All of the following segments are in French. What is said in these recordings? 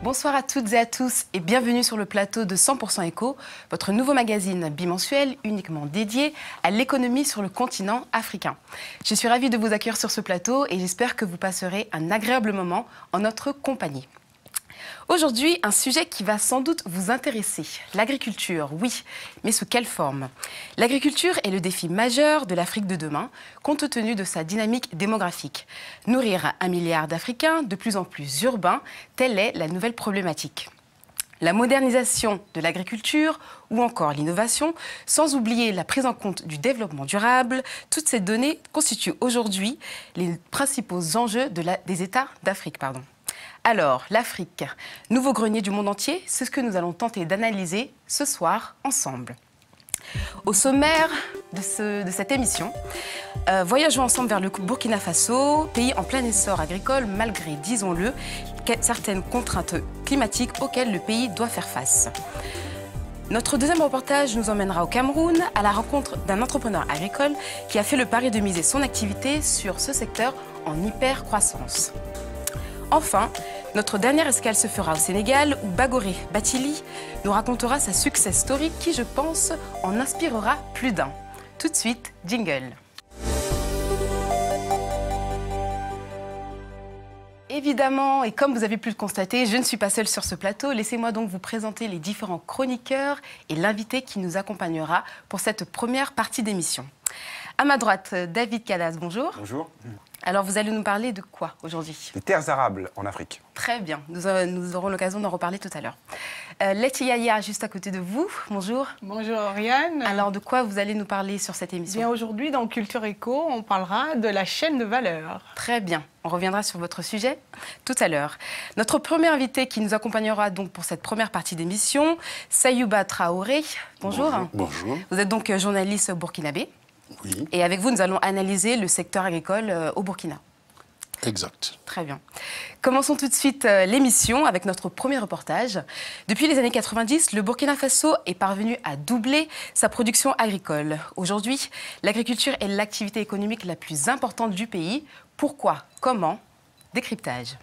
Bonsoir à toutes et à tous et bienvenue sur le plateau de 100% Éco, votre nouveau magazine bimensuel uniquement dédié à l'économie sur le continent africain. Je suis ravie de vous accueillir sur ce plateau et j'espère que vous passerez un agréable moment en notre compagnie. Aujourd'hui, un sujet qui va sans doute vous intéresser. L'agriculture, oui, mais sous quelle forme? L'agriculture est le défi majeur de l'Afrique de demain, compte tenu de sa dynamique démographique. Nourrir 1 milliard d'Africains de plus en plus urbains, telle est la nouvelle problématique. La modernisation de l'agriculture ou encore l'innovation, sans oublier la prise en compte du développement durable, toutes ces données constituent aujourd'hui les principaux enjeux des États d'Afrique. Alors, l'Afrique, nouveau grenier du monde entier, c'est ce que nous allons tenter d'analyser ce soir ensemble. Au sommaire de cette émission, voyageons ensemble vers le Burkina Faso, pays en plein essor agricole, malgré, disons-le, certaines contraintes climatiques auxquelles le pays doit faire face. Notre deuxième reportage nous emmènera au Cameroun à la rencontre d'un entrepreneur agricole qui a fait le pari de miser son activité sur ce secteur en hyper-croissance. Enfin, notre dernière escale se fera au Sénégal où Bagoré Bathily nous racontera sa success story qui, je pense, en inspirera plus d'un. Tout de suite, jingle. Évidemment, et comme vous avez pu le constater, je ne suis pas seule sur ce plateau. Laissez-moi donc vous présenter les différents chroniqueurs et l'invité qui nous accompagnera pour cette première partie d'émission. À ma droite, David Cadas, bonjour. Bonjour. Alors, vous allez nous parler de quoi aujourd'hui? Les terres arables en Afrique. Très bien, nous aurons l'occasion d'en reparler tout à l'heure. Letty Yaya, juste à côté de vous, bonjour. Bonjour Oriane. Alors, de quoi vous allez nous parler sur cette émission? Bien, aujourd'hui, dans Culture Éco, on parlera de la chaîne de valeur. Très bien, on reviendra sur votre sujet tout à l'heure. Notre premier invité qui nous accompagnera donc pour cette première partie d'émission, Sayouba Traoré. Bonjour. Bonjour. Vous êtes donc journaliste burkinabé. Oui. Et avec vous, nous allons analyser le secteur agricole au Burkina. Exact. Très bien. Commençons tout de suite l'émission avec notre premier reportage. Depuis les années 90, le Burkina Faso est parvenu à doubler sa production agricole. Aujourd'hui, l'agriculture est l'activité économique la plus importante du pays. Pourquoi? Comment? Décryptage.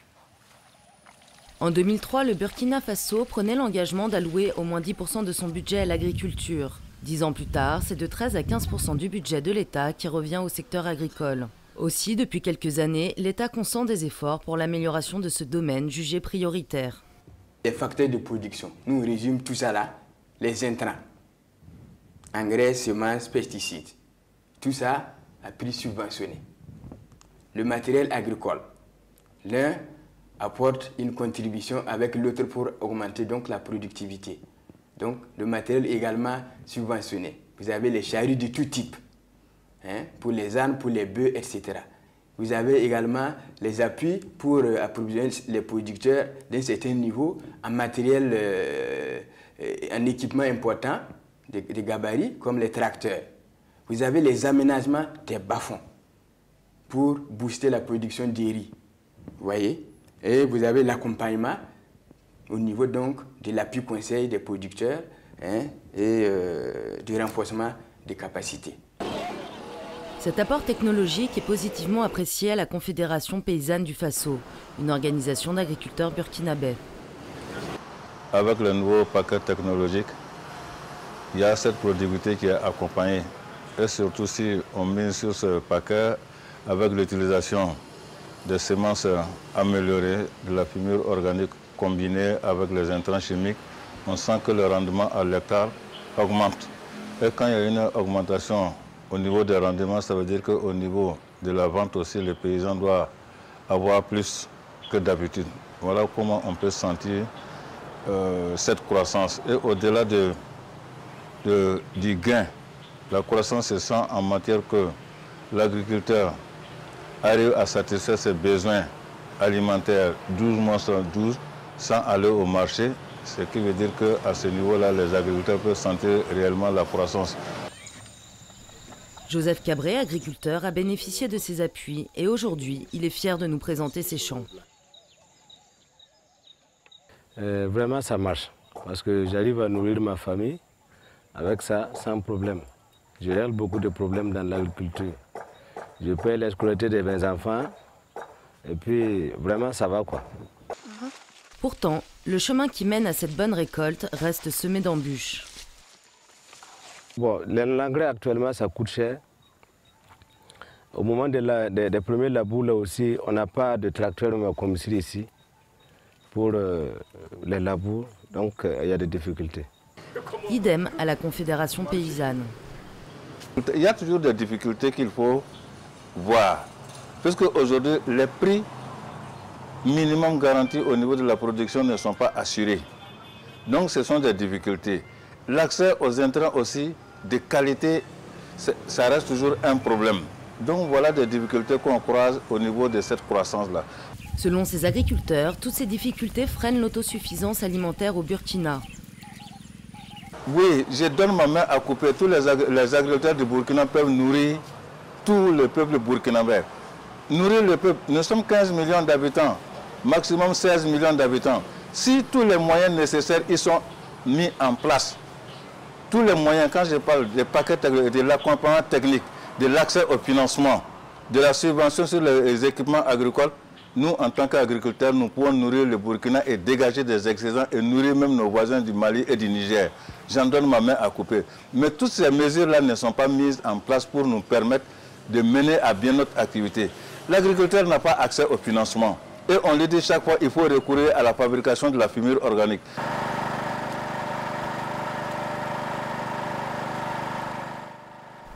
En 2003, le Burkina Faso prenait l'engagement d'allouer au moins 10% de son budget à l'agriculture. 10 ans plus tard, c'est de 13 à 15% du budget de l'État qui revient au secteur agricole. Aussi, depuis quelques années, l'État consent des efforts pour l'amélioration de ce domaine jugé prioritaire. Les facteurs de production, nous résumons tout ça là, les intrants, engrais, semences, pesticides, tout ça a prix subventionné. Le matériel agricole, l'un apporte une contribution avec l'autre pour augmenter donc la productivité. Donc, le matériel également subventionné. Vous avez les charrues de tout type, pour les ânes, pour les bœufs, etc. Vous avez également les appuis pour approvisionner les producteurs d'un certain niveau en matériel, en équipement important, des gabarits, comme les tracteurs. Vous avez les aménagements des bas-fonds pour booster la production de riz. Vous voyez? Et vous avez l'accompagnement au niveau donc de l'appui conseil des producteurs et du renforcement des capacités. Cet apport technologique est positivement apprécié à la Confédération paysanne du Faso, une organisation d'agriculteurs burkinabés. Avec le nouveau paquet technologique, il y a cette productivité qui est accompagnée. Et surtout si on mise sur ce paquet avec l'utilisation des semences améliorées, de la fumure organique combinée avec les intrants chimiques, on sent que le rendement à l'hectare augmente. Et quand il y a une augmentation au niveau des rendements, ça veut dire qu'au niveau de la vente aussi, les paysans doivent avoir plus que d'habitude. Voilà comment on peut sentir cette croissance. Et au-delà du gain, la croissance se sent en matière que l'agriculteur arrive à satisfaire ses besoins alimentaires 12 mois sur 12 sans aller au marché, ce qui veut dire qu'à ce niveau-là, les agriculteurs peuvent sentir réellement la croissance. Joseph Cabré, agriculteur, a bénéficié de ces appuis et aujourd'hui, il est fier de nous présenter ses champs. Vraiment, ça marche parce que j'arrive à nourrir ma famille avec ça sans problème. Je règle beaucoup de problèmes dans l'agriculture. Je paie la scolarité de mes enfants et puis vraiment ça va quoi. Pourtant, le chemin qui mène à cette bonne récolte reste semé d'embûches. Bon, l'engrais actuellement, ça coûte cher. Au moment des premiers labours, là aussi, on n'a pas de tracteur comme ici pour les labours, donc il y a des difficultés. Idem à la Confédération paysanne. Il y a toujours des difficultés qu'il faut voir. Parce qu'aujourd'hui, les prix minimum garantis au niveau de la production ne sont pas assurés. Donc ce sont des difficultés. L'accès aux intrants aussi, de qualité, ça reste toujours un problème. Donc voilà des difficultés qu'on croise au niveau de cette croissance-là. Selon ces agriculteurs, toutes ces difficultés freinent l'autosuffisance alimentaire au Burkina. Oui, je donne ma main à couper. Tous les agriculteurs du Burkina peuvent nourrir tout le peuple burkinabé. Nourrir le peuple, nous sommes 15 millions d'habitants, maximum 16 millions d'habitants. Si tous les moyens nécessaires ils sont mis en place, tous les moyens, quand je parle des paquets de l'accompagnement technique, de l'accès au financement, de la subvention sur les équipements agricoles, nous, en tant qu'agriculteurs, nous pouvons nourrir le Burkina et dégager des excédents et nourrir même nos voisins du Mali et du Niger. J'en donne ma main à couper. Mais toutes ces mesures-là ne sont pas mises en place pour nous permettre de mener à bien notre activité. L'agriculteur n'a pas accès au financement. Et on le dit chaque fois, il faut recourir à la fabrication de la fumure organique.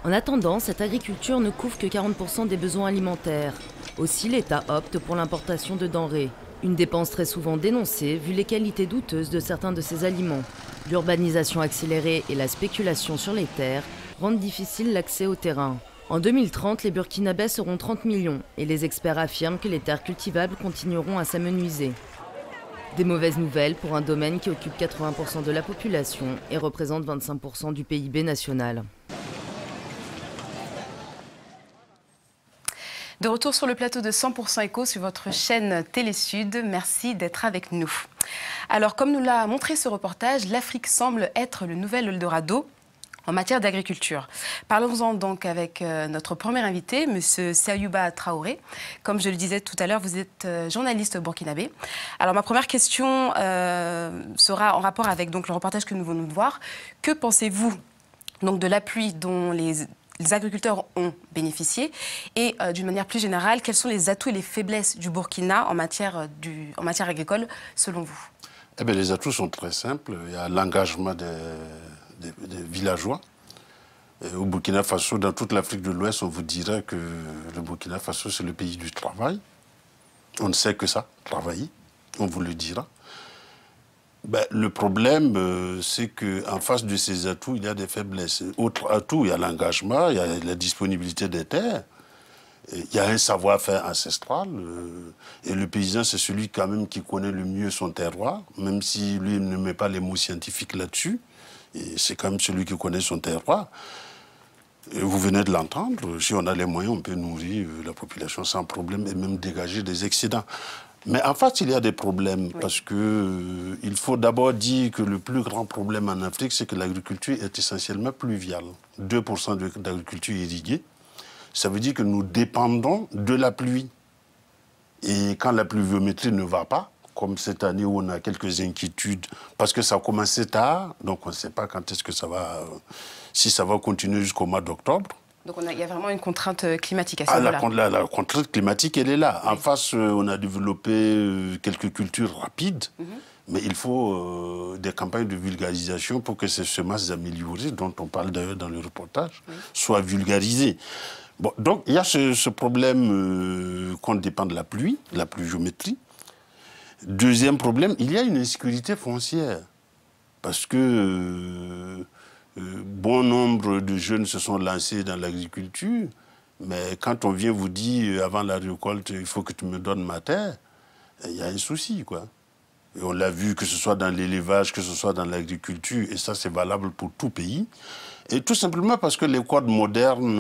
En attendant, cette agriculture ne couvre que 40% des besoins alimentaires. Aussi, l'État opte pour l'importation de denrées. Une dépense très souvent dénoncée vu les qualités douteuses de certains de ces aliments. L'urbanisation accélérée et la spéculation sur les terres rendent difficile l'accès au terrain. En 2030, les Burkinabés seront 30 millions et les experts affirment que les terres cultivables continueront à s'amenuiser. Des mauvaises nouvelles pour un domaine qui occupe 80% de la population et représente 25% du PIB national. De retour sur le plateau de 100% Éco sur votre chaîne Télésud. Merci d'être avec nous. Alors, comme nous l'a montré ce reportage, l'Afrique semble être le nouvel Eldorado en matière d'agriculture. Parlons-en donc avec notre premier invité, M. Sayouba Traoré. Comme je le disais tout à l'heure, vous êtes journaliste burkinabé. Alors, ma première question sera en rapport avec donc, le reportage que nous venons de voir. Que pensez-vous donc, de l'appui dont les agriculteurs ont bénéficié et d'une manière plus générale, quels sont les atouts et les faiblesses du Burkina en matière agricole selon vous? Eh bien, les atouts sont très simples. Il y a l'engagement des villageois. Et au Burkina Faso, dans toute l'Afrique de l'Ouest, on vous dirait que le Burkina Faso, c'est le pays du travail. On ne sait que ça, travailler, on vous le dira. Ben, le problème, c'est qu'en face de ces atouts, il y a des faiblesses. Autre atout, il y a l'engagement, il y a la disponibilité des terres, il y a un savoir-faire ancestral. Et le paysan, c'est celui quand même qui connaît le mieux son terroir, même si lui ne met pas les mots scientifiques là-dessus. C'est quand même celui qui connaît son terroir. Et vous venez de l'entendre, si on a les moyens, on peut nourrir la population sans problème et même dégager des excédents. Mais en fait, il y a des problèmes, oui. Parce que il faut d'abord dire que le plus grand problème en Afrique, c'est que l'agriculture est essentiellement pluviale. 2% d'agriculture irriguée. Ça veut dire que nous dépendons de la pluie. Et quand la pluviométrie ne va pas, comme cette année où on a quelques inquiétudes, parce que ça a commencé tard, donc on ne sait pas quand est-ce que ça va, si ça va continuer jusqu'au mois d'octobre. Donc il y a vraiment une contrainte climatique à ce moment-là. La contrainte climatique, elle est là. Oui. En face, on a développé quelques cultures rapides, mais il faut des campagnes de vulgarisation pour que ces semences améliorées, dont on parle d'ailleurs dans le reportage, soient vulgarisées. Bon, donc il y a ce problème qu'on dépend de la pluie, de la pluviométrie. Deuxième problème, il y a une insécurité foncière. Parce que bon nombre de jeunes se sont lancés dans l'agriculture, mais quand on vient vous dire, avant la récolte, il faut que tu me donnes ma terre, il y a un souci, quoi. Et on l'a vu, que ce soit dans l'élevage, que ce soit dans l'agriculture, et ça c'est valable pour tout pays. Et tout simplement parce que les codes modernes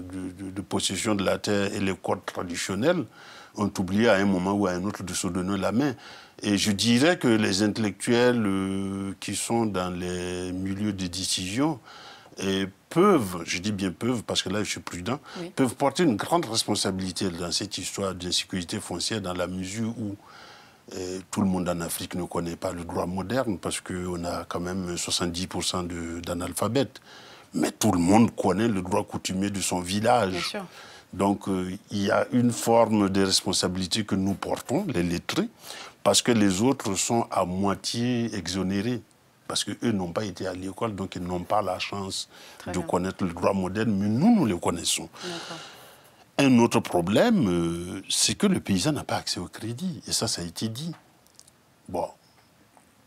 de possession de la terre et les codes traditionnels ont oublié à un moment ou à un autre de se donner la main. Et je dirais que les intellectuels qui sont dans les milieux de décision peuvent, je dis bien peuvent, parce que là je suis prudent, peuvent porter une grande responsabilité dans cette histoire d'insécurité foncière dans la mesure où Et tout le monde en Afrique ne connaît pas le droit moderne parce qu'on a quand même 70% d'analphabètes. Mais tout le monde connaît le droit coutumier de son village. Bien sûr. Donc, il y a une forme de responsabilité que nous portons, les lettrés, parce que les autres sont à moitié exonérés. Parce qu'eux n'ont pas été à l'école, donc ils n'ont pas la chance de connaître le droit moderne, mais nous le connaissons. Un autre problème, c'est que le paysan n'a pas accès au crédit. Et ça a été dit. Bon,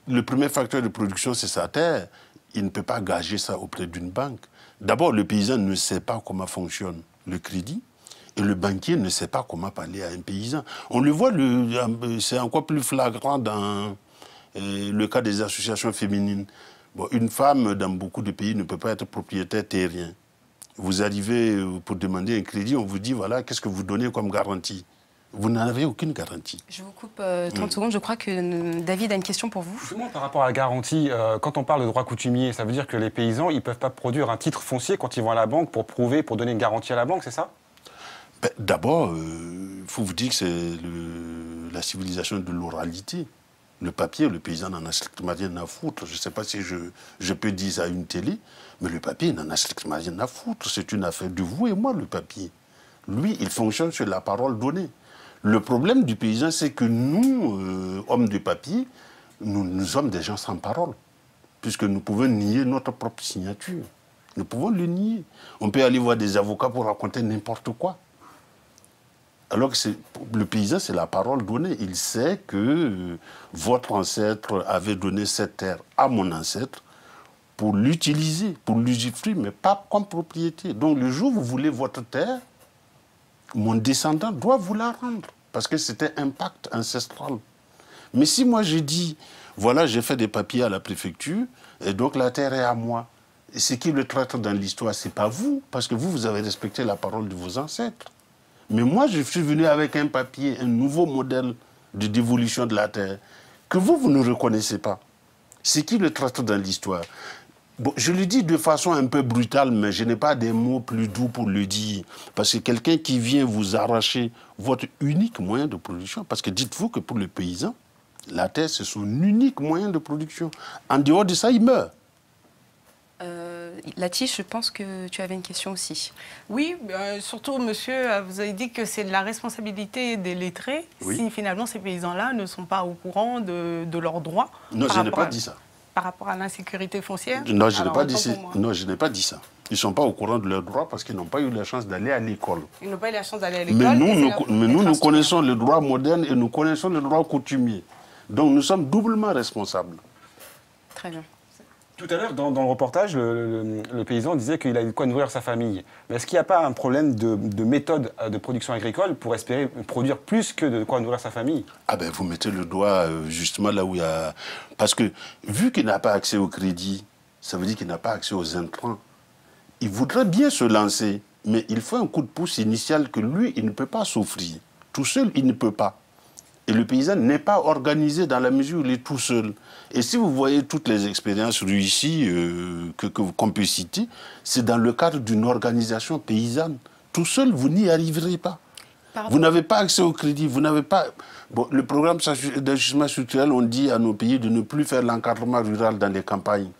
le premier facteur de production, c'est sa terre. Il ne peut pas gager ça auprès d'une banque. D'abord, le paysan ne sait pas comment fonctionne le crédit. Et le banquier ne sait pas comment parler à un paysan. On le voit, c'est encore plus flagrant dans le cas des associations féminines. Bon, une femme, dans beaucoup de pays, ne peut pas être propriétaire terrien. Vous arrivez pour demander un crédit, on vous dit, voilà, qu'est-ce que vous donnez comme garantie? Vous n'en avez aucune garantie. Je vous coupe 30 secondes. Je crois que David a une question pour vous. Justement, par rapport à la garantie, quand on parle de droit coutumier, ça veut dire que les paysans, ils ne peuvent pas produire un titre foncier quand ils vont à la banque pour prouver, pour donner une garantie à la banque, c'est ça? Ben, d'abord, il faut vous dire que c'est la civilisation de l'oralité. Le papier, le paysan n'en a strictement rien à foutre. Je ne sais pas si je peux dire ça à une télé, mais le papier n'en a strictement rien à foutre. C'est une affaire de vous et moi, le papier. Lui, il fonctionne sur la parole donnée. Le problème du paysan, c'est que nous, hommes de papier, nous sommes des gens sans parole, puisque nous pouvons nier notre propre signature. Nous pouvons le nier. On peut aller voir des avocats pour raconter n'importe quoi. Alors que le paysan, c'est la parole donnée. Il sait que votre ancêtre avait donné cette terre à mon ancêtre pour l'utiliser, pour l'usufruire, mais pas comme propriété. Donc le jour où vous voulez votre terre, mon descendant doit vous la rendre, parce que c'était un pacte ancestral. Mais si moi je dis, voilà, j'ai fait des papiers à la préfecture, et donc la terre est à moi, et ce qui le traite dans l'histoire, ce n'est pas vous, parce que vous avez respecté la parole de vos ancêtres. Mais moi, je suis venu avec un papier, un nouveau modèle de dévolution de la terre, que vous ne reconnaissez pas. Ce qui le traite dans l'histoire. Bon, je le dis de façon un peu brutale, mais je n'ai pas des mots plus doux pour le dire. Parce que quelqu'un qui vient vous arracher votre unique moyen de production, parce que dites-vous que pour le paysan, la terre, c'est son unique moyen de production. En dehors de ça, il meurt. Latiche, je pense que tu avais une question aussi. Oui, surtout, monsieur, vous avez dit que c'est de la responsabilité des lettrés si finalement ces paysans-là ne sont pas au courant de leurs droits. Non, je n'ai pas dit ça. Par rapport à l'insécurité foncière? Non, je n'ai pas dit ça. Non, je n'ai pas dit ça. Ils ne sont pas au courant de leurs droits parce qu'ils n'ont pas eu la chance d'aller à l'école. Ils n'ont pas eu la chance d'aller à l'école. Mais nous connaissons le droit moderne et nous connaissons le droit coutumier. Donc nous sommes doublement responsables. Très bien. Tout à l'heure, dans le reportage, le paysan disait qu'il a de quoi nourrir sa famille. Mais est-ce qu'il n'y a pas un problème de méthode de production agricole pour espérer produire plus que de quoi nourrir sa famille? Ah ben, vous mettez le doigt justement là où il y a... Parce que vu qu'il n'a pas accès au crédit, ça veut dire qu'il n'a pas accès aux intrants. Il voudrait bien se lancer, mais il faut un coup de pouce initial que lui, il ne peut pas s'offrir. Tout seul, il ne peut pas. Et le paysan n'est pas organisé dans la mesure où il est tout seul. Et si vous voyez toutes les expériences réussies qu'on peut citer, c'est dans le cadre d'une organisation paysanne. Tout seul, vous n'y arriverez pas. Vous n'avez pas accès au crédit, vous n'avez pas... Bon, le programme d'ajustement structurel, on dit à nos pays de ne plus faire l'encadrement rural dans les campagnes.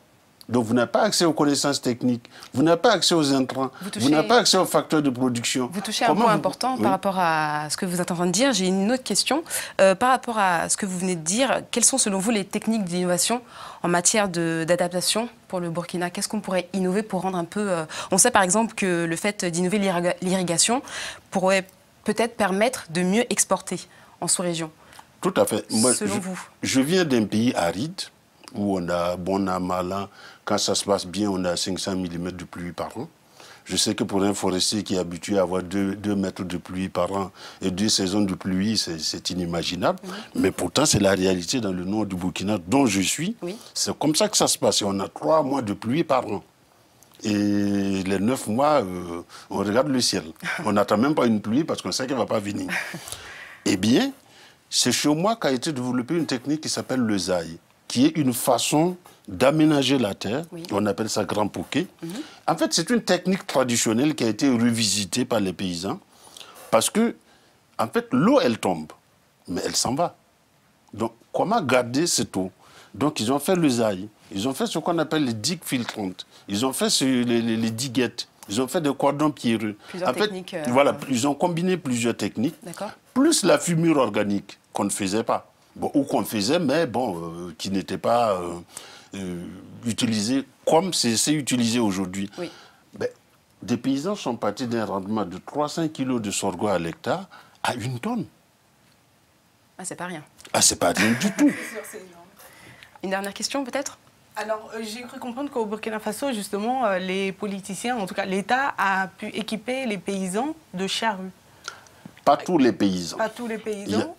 Donc vous n'avez pas accès aux connaissances techniques, vous n'avez pas accès aux intrants, vous n'avez pas accès aux facteurs de production. Vous touchez un point important par rapport à ce que vous êtes en train de dire. J'ai une autre question. Par rapport à ce que vous venez de dire, quelles sont selon vous les techniques d'innovation en matière d'adaptation pour le Burkina? Qu'est-ce qu'on pourrait innover pour rendre un peu... On sait par exemple que le fait d'innover l'irrigation pourrait peut-être permettre de mieux exporter en sous-région. Tout à fait. Moi, selon vous. Je viens d'un pays aride où on a bon an, mal an. Quand ça se passe bien, on a 500 mm de pluie par an. Je sais que pour un forestier qui est habitué à avoir 2 mètres de pluie par an et 2 saisons de pluie, c'est inimaginable. Mais pourtant, c'est la réalité dans le nord du Burkina, dont je suis. C'est comme ça que ça se passe. Et on a 3 mois de pluie par an. Et les 9 mois, on regarde le ciel. On n'attend même pas une pluie parce qu'on sait qu'elle ne va pas venir. Eh bien, c'est chez moi qu'a été développée une technique qui s'appelle le zaï, qui est une façon d'aménager la terre. On appelle ça grand poké. En fait, c'est une technique traditionnelle qui a été revisitée par les paysans parce que, en fait, l'eau, elle tombe, mais elle s'en va. Donc, comment garder cette eau? Donc, ils ont fait le ZAI. Ils ont fait ce qu'on appelle les digues filtrantes. Ils ont fait les diguettes. Ils ont fait des cordons pierreux. Plusieurs techniques. Voilà, ils ont combiné plusieurs techniques. Plus la fumure organique qu'on ne faisait pas. Bon, ou qu'on faisait, mais bon, qui n'était pas utilisée comme c'est utilisé aujourd'hui. Oui. Ben, des paysans sont partis d'un rendement de 300 kg de sorgho à l'hectare à 1 tonne. Ah, c'est pas rien. Ah, c'est pas rien du tout. Une dernière question, peut-être? Alors, j'ai cru comprendre qu'au Burkina Faso, justement, les politiciens, en tout cas l'État, a pu équiper les paysans de charrues. Pas tous les paysans. Pas tous les paysans.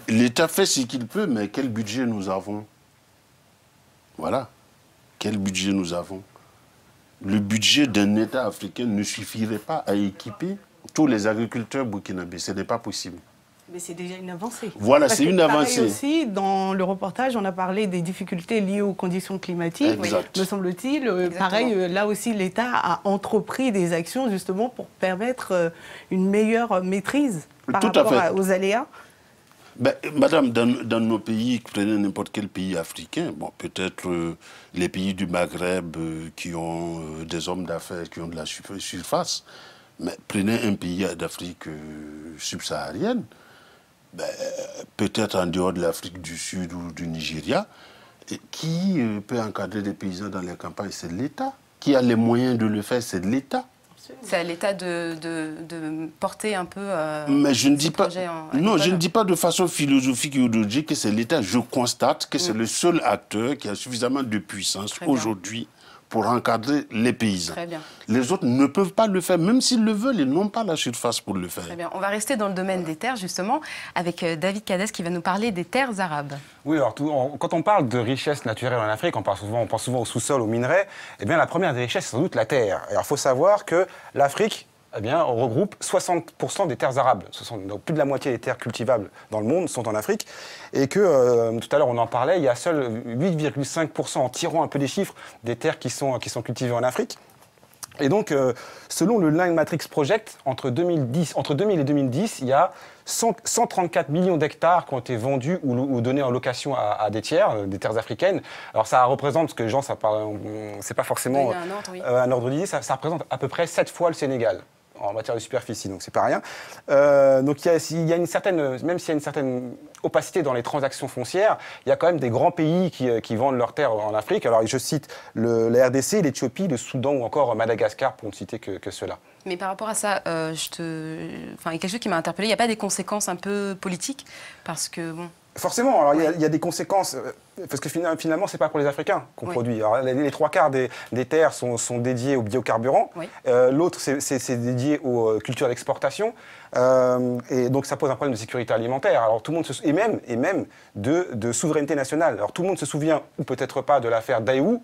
L'État fait ce qu'il peut, mais quel budget nous avons? Voilà. Quel budget nous avons? Le budget d'un État africain ne suffirait pas à équiper tous les agriculteurs burkinabés. Ce n'est pas possible. Mais c'est déjà une avancée. Voilà, c'est une avancée. Aussi, dans le reportage, on a parlé des difficultés liées aux conditions climatiques. Exact. Me semble-t-il, pareil, là aussi, l'État a entrepris des actions justement pour permettre une meilleure maîtrise par rapport aux aléas. Ben, madame, dans nos pays, prenez n'importe quel pays africain, bon, peut-être les pays du Maghreb qui ont des hommes d'affaires qui ont de la surface, mais prenez un pays d'Afrique subsaharienne, ben, peut-être en dehors de l'Afrique du Sud ou du Nigeria, qui peut encadrer des paysans dans les campagnes? C'est l'État. Qui a les moyens de le faire? C'est de l'État. C'est à l'État de porter un peu mais je ne dis pas, non, je ne dis pas de façon philosophique et idéologique que c'est l'État. Je constate que c'est le seul acteur qui a suffisamment de puissance aujourd'hui pour encadrer les paysans. Très bien. Les autres ne peuvent pas le faire, même s'ils le veulent, ils n'ont pas la surface pour le faire. Très bien. On va rester dans le domaine des terres, justement, avec David Cadès qui va nous parler des terres arabes. Oui, alors quand on parle de richesse naturelle en Afrique, on pense souvent au sous-sol, aux minerais. Eh bien, la première des richesses, c'est sans doute la terre. Alors, il faut savoir que l'Afrique, eh bien, on regroupe 60% des terres arables. Donc, plus de la moitié des terres cultivables dans le monde sont en Afrique. Et que, tout à l'heure, on en parlait, il y a seul 8,5%, en tirant un peu des chiffres, des terres qui sont cultivées en Afrique. Et donc, selon le Line Matrix Project, entre 2000 et 2010, il y a 134 millions d'hectares qui ont été vendus ou donnés en location à des tiers, des terres africaines. Alors ça représente, parce que les gens, c'est pas forcément un ordre d'idée, ça représente à peu près 7 fois le Sénégal en matière de superficie, donc c'est pas rien. Donc il y a une certaine, même s'il y a une certaine opacité dans les transactions foncières, il y a quand même des grands pays qui vendent leurs terres en Afrique. Alors je cite la RDC, l'Éthiopie, le Soudan ou encore Madagascar, pour ne citer que ceux-là. Mais par rapport à ça, il y a quelque chose qui m'a interpellée. Il n'y a pas des conséquences un peu politiques? Parce que, bon... Forcément, alors il y a des conséquences, parce que finalement, ce n'est pas pour les Africains qu'on produit. Alors, les 3/4 des terres sont dédiées aux biocarburants. L'autre, c'est dédié aux cultures d'exportation. Et donc, ça pose un problème de sécurité alimentaire. Alors, tout le monde et même de souveraineté nationale. Alors, tout le monde se souvient, ou peut-être pas, de l'affaire Daewoo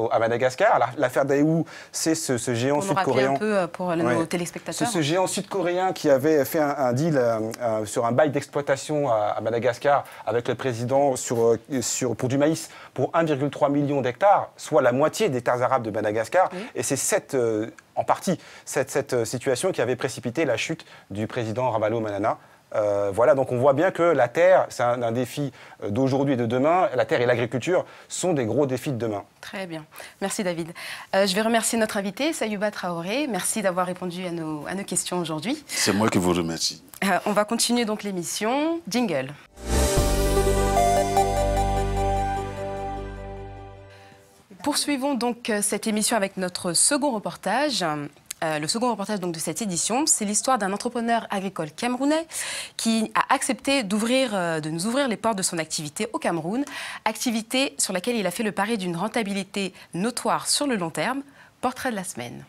à Madagascar. L'affaire Daewoo, c'est ce géant sud-coréen. Pour nous rappeler un peu pour nos téléspectateurs. C'est ce géant sud-coréen qui avait fait un deal sur un bail d'exploitation à Madagascar avec le président pour du maïs pour 1,3 million d'hectares, soit la moitié des terres arabes de Madagascar. Et c'est en partie cette situation qui avait précipité la chute du président Ravalomanana. Voilà, donc on voit bien que la terre, c'est un défi d'aujourd'hui et de demain. La terre et l'agriculture sont des gros défis de demain. Très bien. Merci David. Je vais remercier notre invité, Sayouba Traoré. Merci d'avoir répondu à nos questions aujourd'hui. C'est moi qui vous remercie. On va continuer donc l'émission. Jingle. Poursuivons donc cette émission avec notre second reportage. Le second reportage donc, de cette édition, c'est l'histoire d'un entrepreneur agricole camerounais qui a accepté de nous ouvrir les portes de son activité au Cameroun, activité sur laquelle il a fait le pari d'une rentabilité notoire sur le long terme. Portrait de la semaine.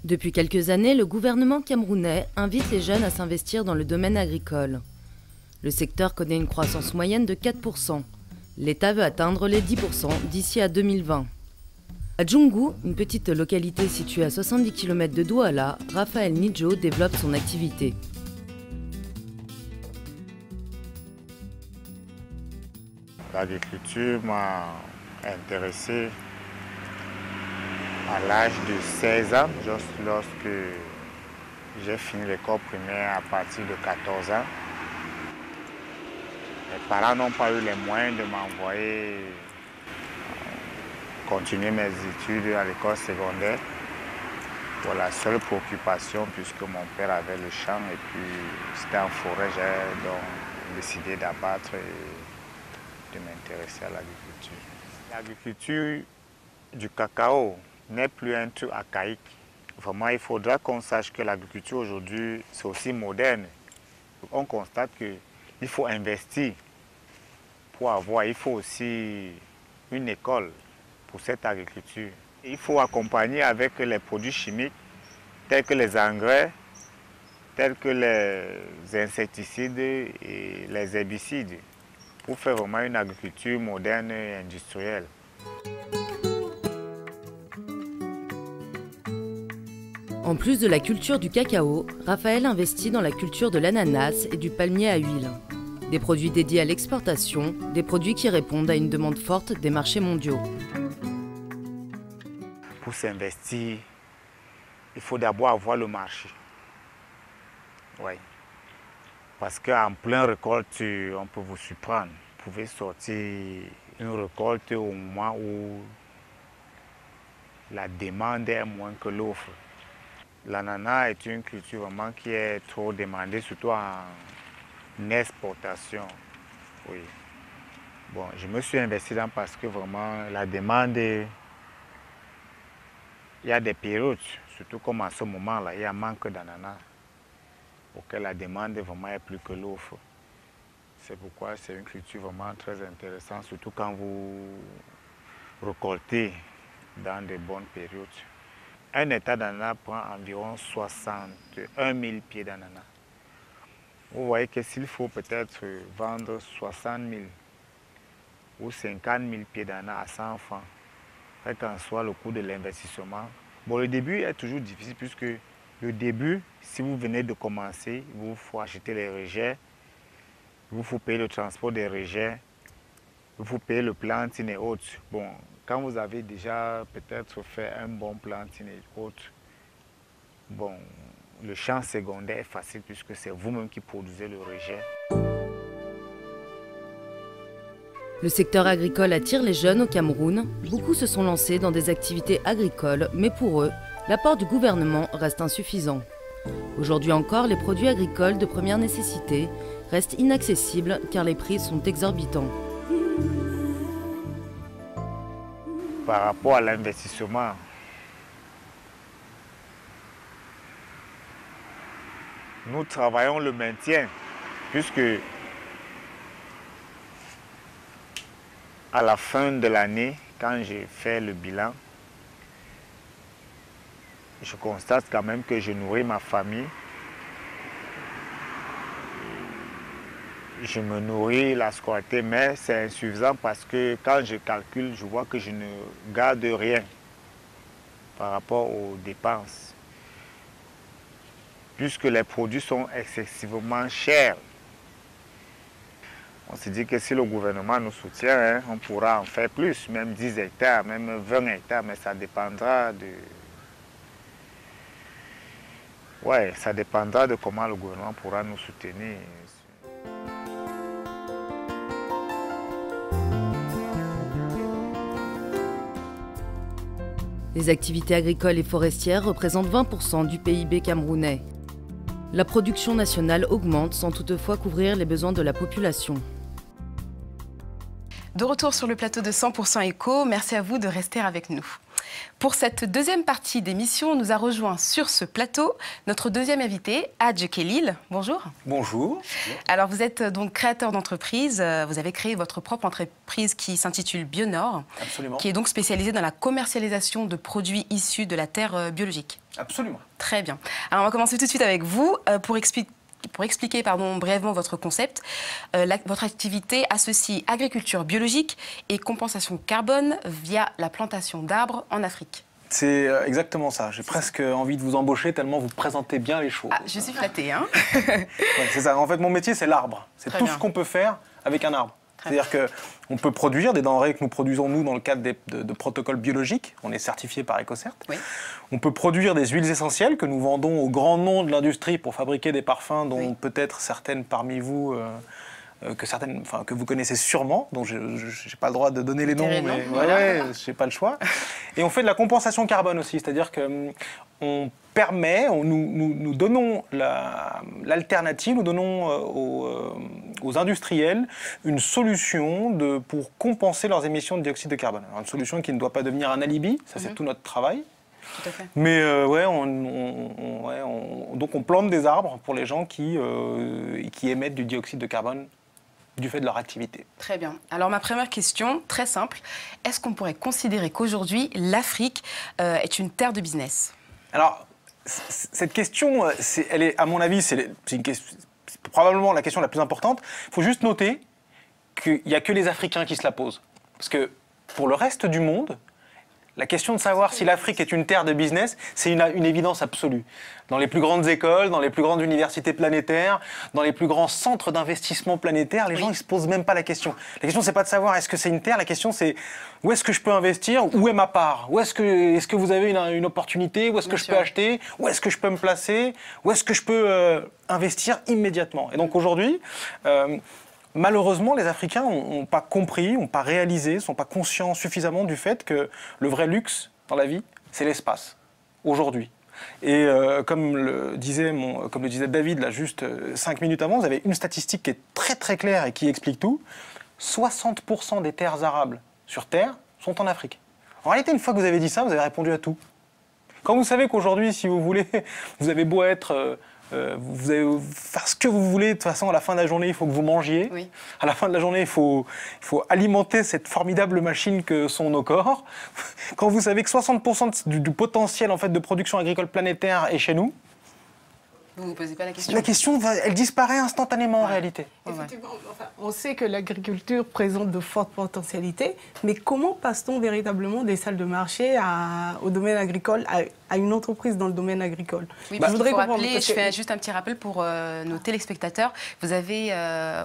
Depuis quelques années, le gouvernement camerounais invite les jeunes à s'investir dans le domaine agricole. Le secteur connaît une croissance moyenne de 4%. L'État veut atteindre les 10% d'ici à 2020. À Djoungou, une petite localité située à 70 km de Douala, Raphaël Nidjo développe son activité. L'agriculture m'a intéressé à l'âge de 16 ans, juste lorsque j'ai fini l'école primaire à partir de 14 ans. parents n'ont pas eu les moyens de m'envoyer continuer mes études à l'école secondaire. Pour la seule préoccupation, puisque mon père avait le champ et puis c'était en forêt, j'ai donc décidé d'abattre et de m'intéresser à l'agriculture. L'agriculture du cacao n'est plus un truc archaïque. Vraiment, il faudra qu'on sache que l'agriculture aujourd'hui, c'est aussi moderne. On constate qu'il faut investir pour avoir, il faut aussi une école pour cette agriculture. Il faut accompagner avec les produits chimiques tels que les engrais, tels que les insecticides et les herbicides pour faire vraiment une agriculture moderne et industrielle. En plus de la culture du cacao, Raphaël investit dans la culture de l'ananas et du palmier à huile. Des produits dédiés à l'exportation, des produits qui répondent à une demande forte des marchés mondiaux. Pour s'investir, il faut d'abord avoir le marché. Oui. Parce qu'en pleine récolte, on peut vous surprendre. Vous pouvez sortir une récolte au moment où la demande est moins que l'offre. L'ananas est une culture vraiment qui est trop demandée, surtout en exportation. Oui. Bon, je me suis investi dedans parce que vraiment la demande est... Il y a des périodes, surtout comme en ce moment-là, il y a un manque d'ananas, auquel la demande vraiment est plus que l'offre. C'est pourquoi c'est une culture vraiment très intéressante, surtout quand vous récoltez dans de bonnes périodes. Un hectare d'ananas prend environ 61 000 pieds d'ananas. Vous voyez que s'il faut peut-être vendre 60 000 ou 50 000 pieds d'ananas à 100 francs, quel qu'en soit le coût de l'investissement. Bon, le début est toujours difficile puisque le début, si vous venez de commencer, il vous faut acheter les rejets, il vous faut payer le transport des rejets, il faut payer le planting et autres. Bon, quand vous avez déjà peut-être fait un bon planting et autres, bon, le champ secondaire est facile puisque c'est vous-même qui produisez le rejet. Le secteur agricole attire les jeunes au Cameroun. Beaucoup se sont lancés dans des activités agricoles, mais pour eux, l'apport du gouvernement reste insuffisant. Aujourd'hui encore, les produits agricoles de première nécessité restent inaccessibles car les prix sont exorbitants. Par rapport à l'investissement, nous travaillons le maintien, puisque à la fin de l'année, quand j'ai fait le bilan, je constate quand même que je nourris ma famille. Je me nourris la scolarité, mais c'est insuffisant parce que quand je calcule, je vois que je ne garde rien par rapport aux dépenses. Puisque les produits sont excessivement chers. On se dit que si le gouvernement nous soutient, hein, on pourra en faire plus, même 10 hectares, même 20 hectares, mais ça dépendra de... Ouais, ça dépendra de comment le gouvernement pourra nous soutenir. Les activités agricoles et forestières représentent 20% du PIB camerounais. La production nationale augmente sans toutefois couvrir les besoins de la population. De retour sur le plateau de 100% Éco, merci à vous de rester avec nous. Pour cette deuxième partie d'émission, nous a rejoint sur ce plateau notre deuxième invité, Hadj Khelil. Bonjour. Bonjour. Alors vous êtes donc créateur d'entreprise, vous avez créé votre propre entreprise qui s'intitule Bionor. Absolument. Qui est donc spécialisée dans la commercialisation de produits issus de la terre biologique. Absolument. Très bien. Alors on va commencer tout de suite avec vous pour expliquer brièvement votre concept. Votre activité associe agriculture biologique et compensation carbone via la plantation d'arbres en Afrique. C'est exactement ça. J'ai presque envie de vous embaucher tellement vous présentez bien les choses. Ah, je suis flattée, hein. Ouais, c'est ça. En fait, mon métier, c'est l'arbre. C'est tout ce qu'on peut faire avec un arbre. C'est-à-dire qu'on peut produire des denrées que nous produisons, nous, dans le cadre de protocoles biologiques. On est certifié par EcoCert. Oui. On peut produire des huiles essentielles que nous vendons au grand nom de l'industrie pour fabriquer des parfums dont peut-être certaines parmi vous que vous connaissez sûrement, dont je n'ai pas le droit de donner les noms, mais je n'ai pas le choix. Et on fait de la compensation carbone aussi, c'est-à-dire qu'on permet, nous donnons l'alternative, nous donnons aux industriels une solution pour compenser leurs émissions de dioxyde de carbone. Alors, une solution qui ne doit pas devenir un alibi, ça c'est tout notre travail. Tout à fait. Mais donc on plante des arbres pour les gens qui émettent du dioxyde de carbone du fait de leur activité. Très bien. Alors ma première question, très simple, est-ce qu'on pourrait considérer qu'aujourd'hui l'Afrique est une terre de business? Alors cette question, elle est, à mon avis, c'est probablement la question la plus importante. Il faut juste noter qu'il n'y a que les Africains qui se la posent. Parce que pour le reste du monde, la question de savoir si l'Afrique est une terre de business, c'est une évidence absolue. Dans les plus grandes écoles, dans les plus grandes universités planétaires, dans les plus grands centres d'investissement planétaires, les gens ne se posent même pas la question. La question, c'est pas de savoir est-ce que c'est une terre, la question c'est où est-ce que je peux investir, où est ma part, est-ce que vous avez une opportunité, où est-ce que je peux acheter, où est-ce que je peux me placer, où est-ce que je peux investir immédiatement. Et donc aujourd'hui, malheureusement, les Africains n'ont pas compris, n'ont pas réalisé, ne sont pas conscients suffisamment du fait que le vrai luxe dans la vie, c'est l'espace, aujourd'hui. Et comme le disait David, là, juste 5 minutes avant, vous avez une statistique qui est très très claire et qui explique tout. 60% des terres arables sur Terre sont en Afrique. En réalité, une fois que vous avez dit ça, vous avez répondu à tout. Quand vous savez qu'aujourd'hui, si vous voulez, vous avez beau être... vous allez faire ce que vous voulez, de toute façon, à la fin de la journée, il faut que vous mangiez. Oui. À la fin de la journée, il faut alimenter cette formidable machine que sont nos corps. Quand vous savez que 60% du potentiel en fait, de production agricole planétaire est chez nous, vous ne vous posez pas la question. La question, elle disparaît instantanément en réalité. Effectivement, enfin, on sait que l'agriculture présente de fortes potentialités, mais comment passe-t-on véritablement des salles de marché au domaine agricole, à une entreprise dans le domaine agricole? Oui, je fais juste un petit rappel pour nos téléspectateurs. Vous avez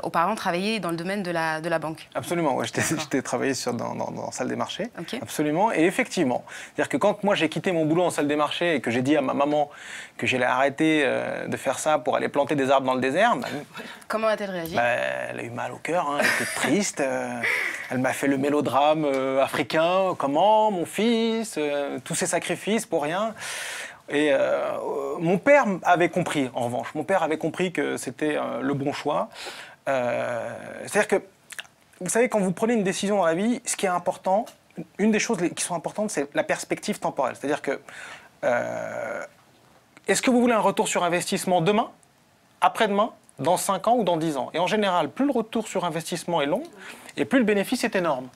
auparavant travaillé dans le domaine de la banque. Absolument, ouais, j'étais travaillé dans salle des marchés. Okay. Absolument, et effectivement. C'est-à-dire que quand moi j'ai quitté mon boulot en salle des marchés et que j'ai dit à ma maman que j'allais arrêter de faire ça pour aller planter des arbres dans le désert... Comment a-t-elle réagi? Elle a eu mal au cœur, hein, elle était triste. Elle m'a fait le mélodrame africain. Comment, mon fils, tous ces sacrifices pour rien. Et mon père avait compris, en revanche. Mon père avait compris que c'était le bon choix. C'est-à-dire que, vous savez, quand vous prenez une décision dans la vie, ce qui est important, une des choses qui sont importantes, c'est la perspective temporelle. C'est-à-dire que, est-ce que vous voulez un retour sur investissement demain, après-demain, dans 5 ans ou dans 10 ans? Et en général, plus le retour sur investissement est long, et plus le bénéfice est énorme.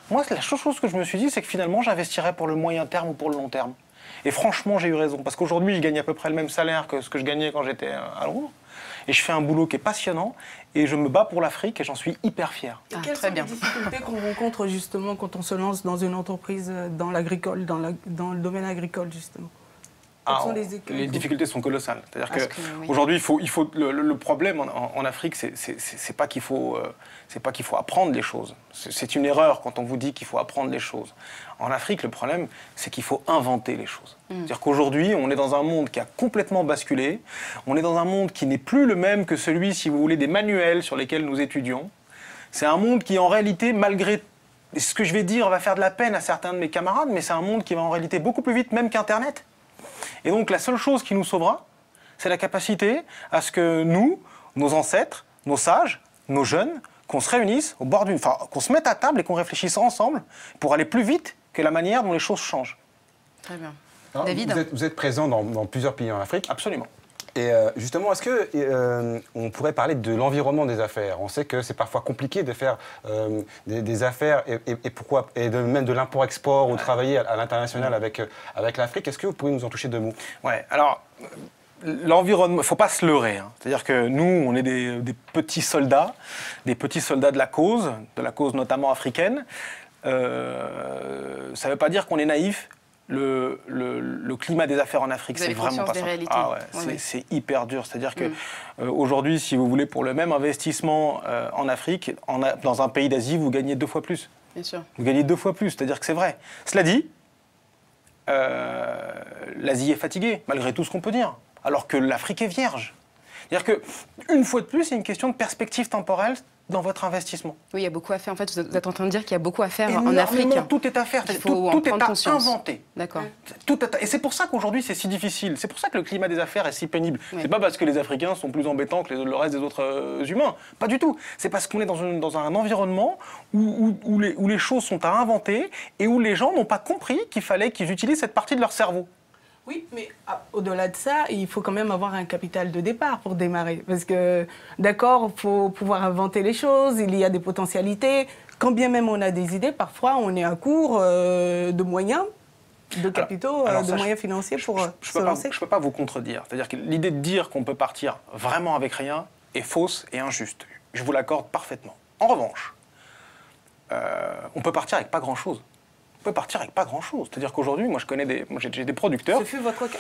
Moi, la chose que je me suis dit, c'est que finalement, j'investirais pour le moyen terme ou pour le long terme. Et franchement, j'ai eu raison. Parce qu'aujourd'hui, je gagne à peu près le même salaire que ce que je gagnais quand j'étais à Londres. Et je fais un boulot qui est passionnant. Et je me bats pour l'Afrique et j'en suis hyper fier. Et quelles sont les difficultés qu'on rencontre justement quand on se lance dans une entreprise dans l'agricole, dans le domaine agricole justement? Les difficultés sont colossales. C'est-à-dire qu'aujourd'hui, le problème en Afrique, c'est pas qu'il faut apprendre les choses. C'est une erreur quand on vous dit qu'il faut apprendre les choses. En Afrique, le problème, c'est qu'il faut inventer les choses. C'est-à-dire qu'aujourd'hui, on est dans un monde qui a complètement basculé. On est dans un monde qui n'est plus le même que celui, si vous voulez, des manuels sur lesquels nous étudions. C'est un monde qui, en réalité, malgré ce que je vais dire, va faire de la peine à certains de mes camarades, mais c'est un monde qui va en réalité beaucoup plus vite, même qu'Internet. Et donc la seule chose qui nous sauvera, c'est la capacité à ce que nous, nos ancêtres, nos sages, nos jeunes, qu'on se réunisse au bord qu'on se mette à table et qu'on réfléchisse ensemble pour aller plus vite que la manière dont les choses changent. Très bien. Alors, David, vous êtes présent dans plusieurs pays en Afrique. Absolument. Et justement, est-ce qu'on pourrait parler de l'environnement des affaires? On sait que c'est parfois compliqué de faire des affaires et même de l'import-export ou de travailler à l'international avec l'Afrique. Est-ce que vous pouvez nous en toucher 2 mots? Ouais, alors, l'environnement, il ne faut pas se leurrer. Hein. C'est-à-dire que nous, on est des petits soldats de la cause notamment africaine. Ça ne veut pas dire qu'on est naïf. Le climat des affaires en Afrique, c'est vraiment pas simple. C'est hyper dur. C'est-à-dire que aujourd'hui, si vous voulez, pour le même investissement en Afrique, dans un pays d'Asie, vous gagnez 2 fois plus. Bien sûr. Vous gagnez 2 fois plus. C'est-à-dire que c'est vrai. Cela dit, l'Asie est fatiguée, malgré tout ce qu'on peut dire, alors que l'Afrique est vierge. C'est-à-dire qu'une fois de plus, c'est une question de perspective temporelle dans votre investissement. Oui, il y a beaucoup à faire. En fait, vous êtes en train de dire qu'il y a beaucoup à faire en Afrique. Tout est à faire, tout est à inventer. D'accord. Et c'est pour ça qu'aujourd'hui, c'est si difficile. C'est pour ça que le climat des affaires est si pénible. C'est pas parce que les Africains sont plus embêtants que le reste des autres humains. Pas du tout. C'est parce qu'on est dans un environnement où les choses sont à inventer et où les gens n'ont pas compris qu'il fallait qu'ils utilisent cette partie de leur cerveau. Oui, mais au-delà de ça, il faut quand même avoir un capital de départ pour démarrer. Parce que, d'accord, il faut pouvoir inventer les choses, il y a des potentialités. Quand bien même on a des idées, parfois on est à court de moyens, de capitaux, de moyens financiers pour se lancer. Je ne peux pas vous contredire. C'est-à-dire que l'idée de dire qu'on peut partir vraiment avec rien est fausse et injuste. Je vous l'accorde parfaitement. En revanche, on peut partir avec pas grand-chose. On peut partir avec pas grand-chose. C'est-à-dire qu'aujourd'hui, moi, j'ai des producteurs. Ce fut votre cas.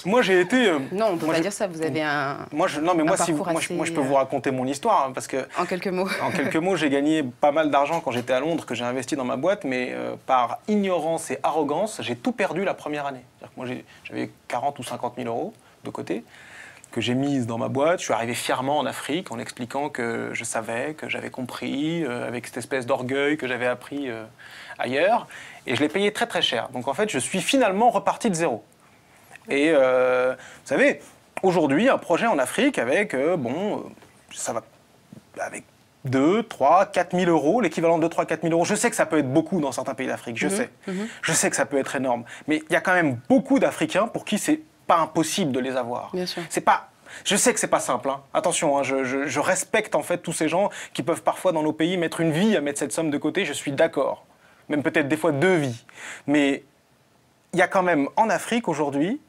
Moi, j'ai été. Non, on ne peut pas dire ça. Vous avez un. Moi, je peux vous raconter mon histoire, hein, parce que. En quelques mots. En quelques mots, j'ai gagné pas mal d'argent quand j'étais à Londres, que j'ai investi dans ma boîte, mais par ignorance et arrogance, j'ai tout perdu la première année. C'est-à-dire que moi, j'avais 40 ou 50 000 euros de côté, que j'ai mise dans ma boîte. Je suis arrivé fièrement en Afrique en expliquant que je savais, que j'avais compris, avec cette espèce d'orgueil que j'avais appris ailleurs. Et je l'ai payé très très cher. Donc en fait, je suis finalement reparti de zéro. Et vous savez, aujourd'hui, un projet en Afrique avec, ça va avec 2, 3, 4 000 euros, l'équivalent de 2, 3, 4 000 euros. Je sais que ça peut être beaucoup dans certains pays d'Afrique, je sais. Je sais que ça peut être énorme. Mais il y a quand même beaucoup d'Africains pour qui c'est pas impossible de les avoir. Bien sûr. Je sais que c'est pas simple. Hein. Attention, hein, je respecte en fait tous ces gens qui peuvent parfois dans nos pays mettre une vie à mettre cette somme de côté. Je suis d'accord. Même peut-être des fois 2 vies. Mais il y a quand même en Afrique aujourd'hui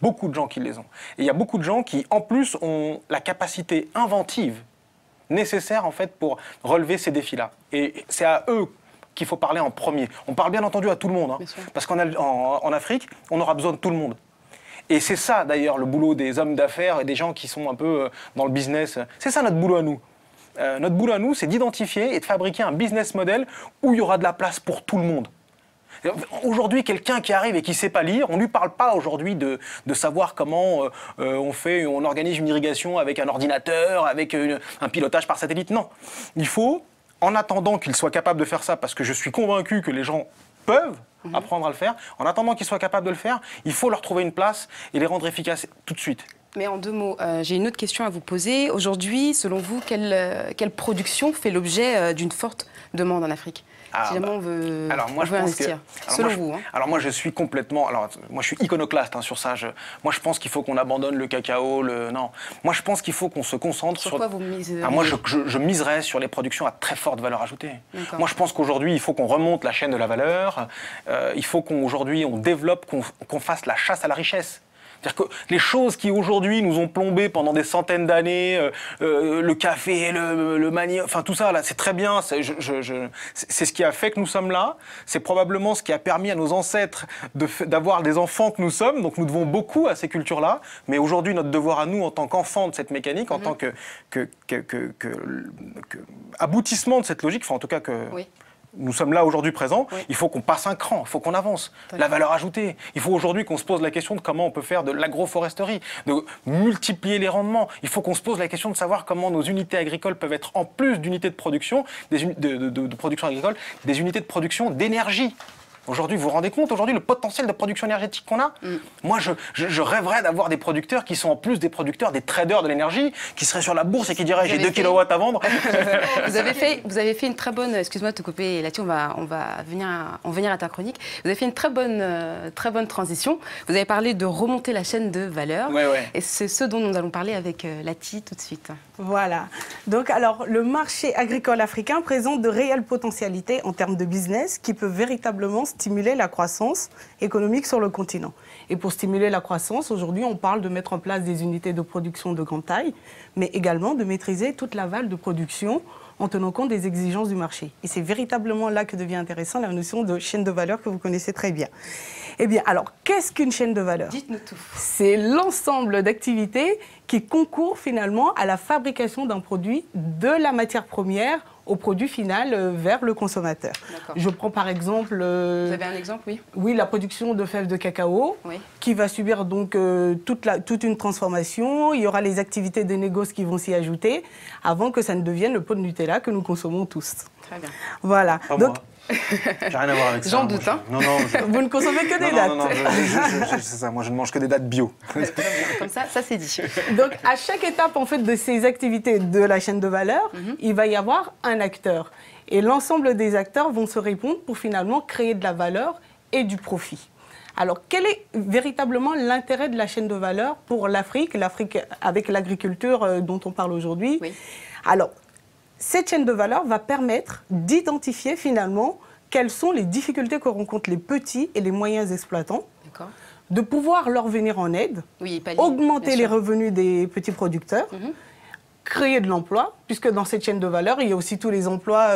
beaucoup de gens qui les ont. Et il y a beaucoup de gens qui en plus ont la capacité inventive nécessaire en fait pour relever ces défis-là. Et c'est à eux qu'il faut parler en premier. On parle bien entendu à tout le monde. Hein, parce qu'en Afrique, on aura besoin de tout le monde. Et c'est ça, d'ailleurs, le boulot des hommes d'affaires et des gens qui sont un peu dans le business. C'est ça notre boulot à nous. Notre boulot à nous, c'est d'identifier et de fabriquer un business model où il y aura de la place pour tout le monde. Aujourd'hui, quelqu'un qui arrive et qui ne sait pas lire, on ne lui parle pas aujourd'hui de savoir comment on organise une irrigation avec un ordinateur, avec un pilotage par satellite. Non. Il faut, en attendant qu'il soit capable de faire ça, parce que je suis convaincu que les gens peuvent apprendre à le faire, en attendant qu'ils soient capables de le faire, il faut leur trouver une place et les rendre efficaces tout de suite. Mais en 2 mots, j'ai une autre question à vous poser. Aujourd'hui, selon vous, quelle production fait l'objet d'une forte demande en Afrique ? Si jamais on veut, investir, selon vous. Hein. Alors moi, je suis complètement... moi, je suis iconoclaste sur ça. Moi, je pense qu'il faut qu'on abandonne le cacao, Non. Moi, je pense qu'il faut qu'on se concentre sur... Quoi vous misez moi, je miserais sur les productions à très forte valeur ajoutée. Moi, je pense qu'aujourd'hui, il faut qu'on remonte la chaîne de la valeur. Il faut qu'aujourd'hui, on développe, qu'on fasse la chasse à la richesse. C'est-à-dire que les choses qui aujourd'hui nous ont plombés pendant des centaines d'années, le café, le manioc, enfin tout ça, là, c'est très bien, c'est ce qui a fait que nous sommes là, c'est probablement ce qui a permis à nos ancêtres d'avoir des enfants que nous sommes, donc nous devons beaucoup à ces cultures-là, mais aujourd'hui notre devoir à nous en tant qu'enfants de cette mécanique, en tant que aboutissement de cette logique, enfin en tout cas que... Oui. Nous sommes là aujourd'hui présents, il faut qu'on passe un cran, il faut qu'on avance. La valeur ajoutée. Il faut aujourd'hui qu'on se pose la question de comment on peut faire de l'agroforesterie, de multiplier les rendements. Il faut qu'on se pose la question de savoir comment nos unités agricoles peuvent être, en plus d'unités de production, de production agricole, des unités de production d'énergie. Aujourd'hui, vous vous rendez compte, aujourd'hui, le potentiel de production énergétique qu'on a Moi, je rêverais d'avoir des producteurs qui sont en plus des producteurs, des traders de l'énergie, qui seraient sur la bourse et qui diraient « j'ai 2 kilowatts à vendre ». Vous avez fait une très bonne... Excuse-moi de te couper, là-dessus, on va venir à ta chronique. Vous avez fait une très bonne transition. Vous avez parlé de remonter la chaîne de valeur. Et c'est ce dont nous allons parler avec Lati tout de suite. Voilà. Donc, alors, le marché agricole africain présente de réelles potentialités en termes de business qui peuvent véritablement stimuler la croissance économique sur le continent. Et pour stimuler la croissance, aujourd'hui, on parle de mettre en place des unités de production de grande taille, mais également de maîtriser toute l'aval de production en tenant compte des exigences du marché. Et c'est véritablement là que devient intéressant la notion de chaîne de valeur que vous connaissez très bien. Eh bien, alors, qu'est-ce qu'une chaîne de valeur ? Dites-nous tout. C'est l'ensemble d'activités qui concourent finalement à la fabrication d'un produit de la matière première au produit final vers le consommateur. Je prends par exemple... Vous avez un exemple, oui? Oui, la production de fèves de cacao, qui va subir donc toute une transformation. Il y aura les activités de négoce qui vont s'y ajouter avant que ça ne devienne le pot de Nutella que nous consommons tous. Très bien. Voilà. Pas donc, moi. J'ai rien à voir avec ça. J'en doute, hein. Non, non. Vous ne consommez que des dates. Non, c'est ça. Moi, je ne mange que des dates bio. Comme ça c'est dit. Donc, à chaque étape en fait, de ces activités de la chaîne de valeur, il va y avoir un acteur. Et l'ensemble des acteurs vont se répondre pour finalement créer de la valeur et du profit. Alors, quel est véritablement l'intérêt de la chaîne de valeur pour l'Afrique avec l'agriculture dont on parle aujourd'hui? Alors, cette chaîne de valeur va permettre d'identifier finalement quelles sont les difficultés que rencontrent les petits et les moyens exploitants, de pouvoir leur venir en aide, augmenter les revenus des petits producteurs, créer de l'emploi, puisque dans cette chaîne de valeur, il y a aussi tous les emplois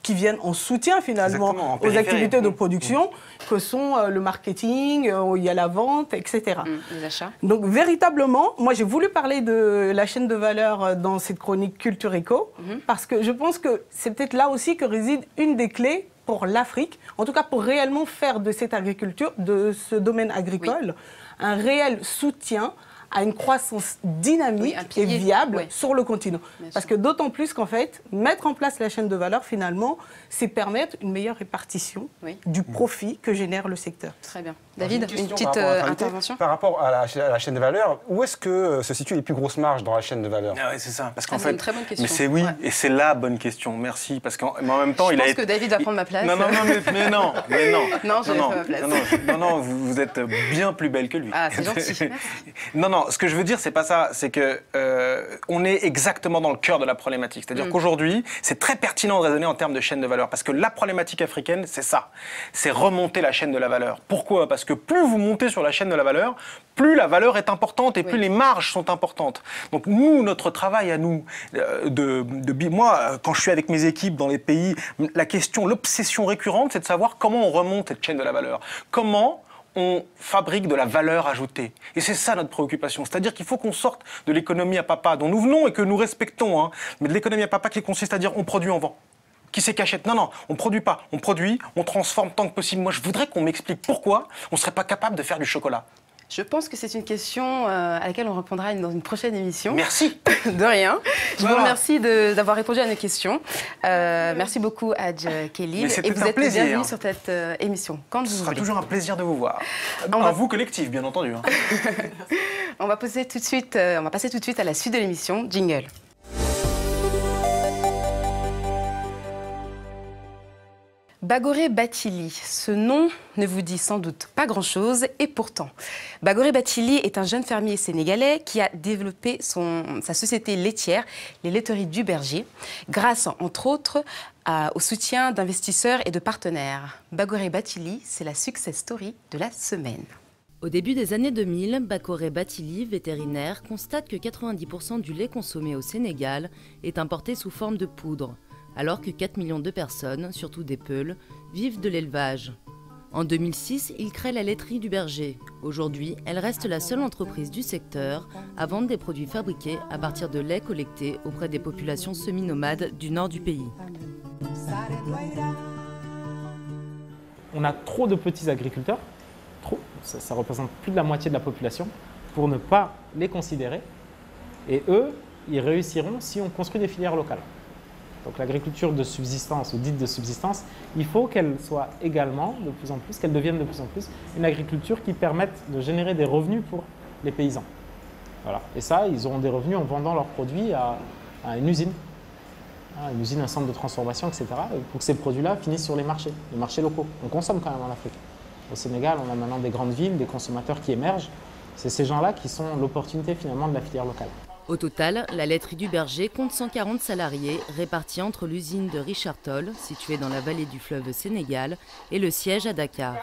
qui viennent en soutien finalement aux activités de production, que sont le marketing, il y a la vente, etc. Les achats. Donc véritablement, moi j'ai voulu parler de la chaîne de valeur dans cette chronique Culture Éco, parce que je pense que c'est peut-être là aussi que réside une des clés pour l'Afrique, en tout cas pour réellement faire de cette agriculture, de ce domaine agricole, un réel soutien à une croissance dynamique et viable sur le continent. Parce que d'autant plus qu'en fait, mettre en place la chaîne de valeur, finalement, c'est permettre une meilleure répartition du profit que génère le secteur. Très bien. David, une petite intervention? Par rapport à la chaîne de valeur, où est-ce que se situent les plus grosses marges dans la chaîne de valeur? Ah oui, c'est ça. Parce qu'en c'est une très bonne question. Mais c'est et c'est la bonne question. Merci. Parce qu'en même temps, je pense que David va prendre ma place. Non, non. Non, je vais prendre ma place. Non, vous êtes bien plus belle que lui. Ah, c'est gentil. Merci. Non, ce que je veux dire, c'est pas ça. C'est que on est exactement dans le cœur de la problématique. C'est-à-dire qu'aujourd'hui, c'est très pertinent de raisonner en termes de chaîne de valeur. Parce que la problématique africaine, c'est ça. C'est remonter la chaîne de la valeur. Pourquoi? Parce que plus vous montez sur la chaîne de la valeur, plus la valeur est importante et plus les marges sont importantes. Donc nous, notre travail à nous, moi, quand je suis avec mes équipes dans les pays, la question, l'obsession récurrente, c'est de savoir comment on remonte cette chaîne de la valeur. Comment on fabrique de la valeur ajoutée. Et c'est ça notre préoccupation. C'est-à-dire qu'il faut qu'on sorte de l'économie à papa dont nous venons et que nous respectons, mais de l'économie à papa qui consiste à dire on produit, on vend. Qui c'est qu'achète? Non, on ne produit pas. On produit, on transforme tant que possible. Moi, je voudrais qu'on m'explique pourquoi on ne serait pas capable de faire du chocolat. Je pense que c'est une question à laquelle on répondra dans une prochaine émission. Merci. De rien. Je vous remercie d'avoir répondu à nos questions. Merci beaucoup, Hadj Khelil. Et vous êtes bienvenue sur cette émission, quand vous voulez. Ce sera toujours un plaisir de vous voir. À vous, collectif, bien entendu. On va passer tout de suite à la suite de l'émission. Jingle. Bagoré Bathily, ce nom ne vous dit sans doute pas grand-chose, et pourtant. Bagoré Bathily est un jeune fermier sénégalais qui a développé sa société laitière, les laiteries du Berger, grâce, entre autres, au soutien d'investisseurs et de partenaires. Bagoré Bathily, c'est la success story de la semaine. Au début des années 2000, Bagoré Bathily, vétérinaire, constate que 90% du lait consommé au Sénégal est importé sous forme de poudre, alors que 4 millions de personnes, surtout des Peuls, vivent de l'élevage. En 2006, il crée la laiterie du Berger. Aujourd'hui, elle reste la seule entreprise du secteur à vendre des produits fabriqués à partir de lait collecté auprès des populations semi-nomades du nord du pays. On a trop de petits agriculteurs, ça représente plus de la moitié de la population, pour ne pas les considérer. Et eux, ils réussiront si on construit des filières locales. Donc l'agriculture de subsistance ou dite de subsistance, il faut qu'elle soit également de plus en plus, qu'elle devienne de plus en plus une agriculture qui permette de générer des revenus pour les paysans. Voilà. Et ça, ils auront des revenus en vendant leurs produits à une usine, un centre de transformation, etc. pour que ces produits-là finissent sur les marchés locaux. On consomme quand même en Afrique. Au Sénégal, on a maintenant des grandes villes, des consommateurs qui émergent. C'est ces gens-là qui sont l'opportunité finalement de la filière locale. Au total, la laiterie du Berger compte 140 salariés répartis entre l'usine de Richard Toll, située dans la vallée du fleuve Sénégal, et le siège à Dakar.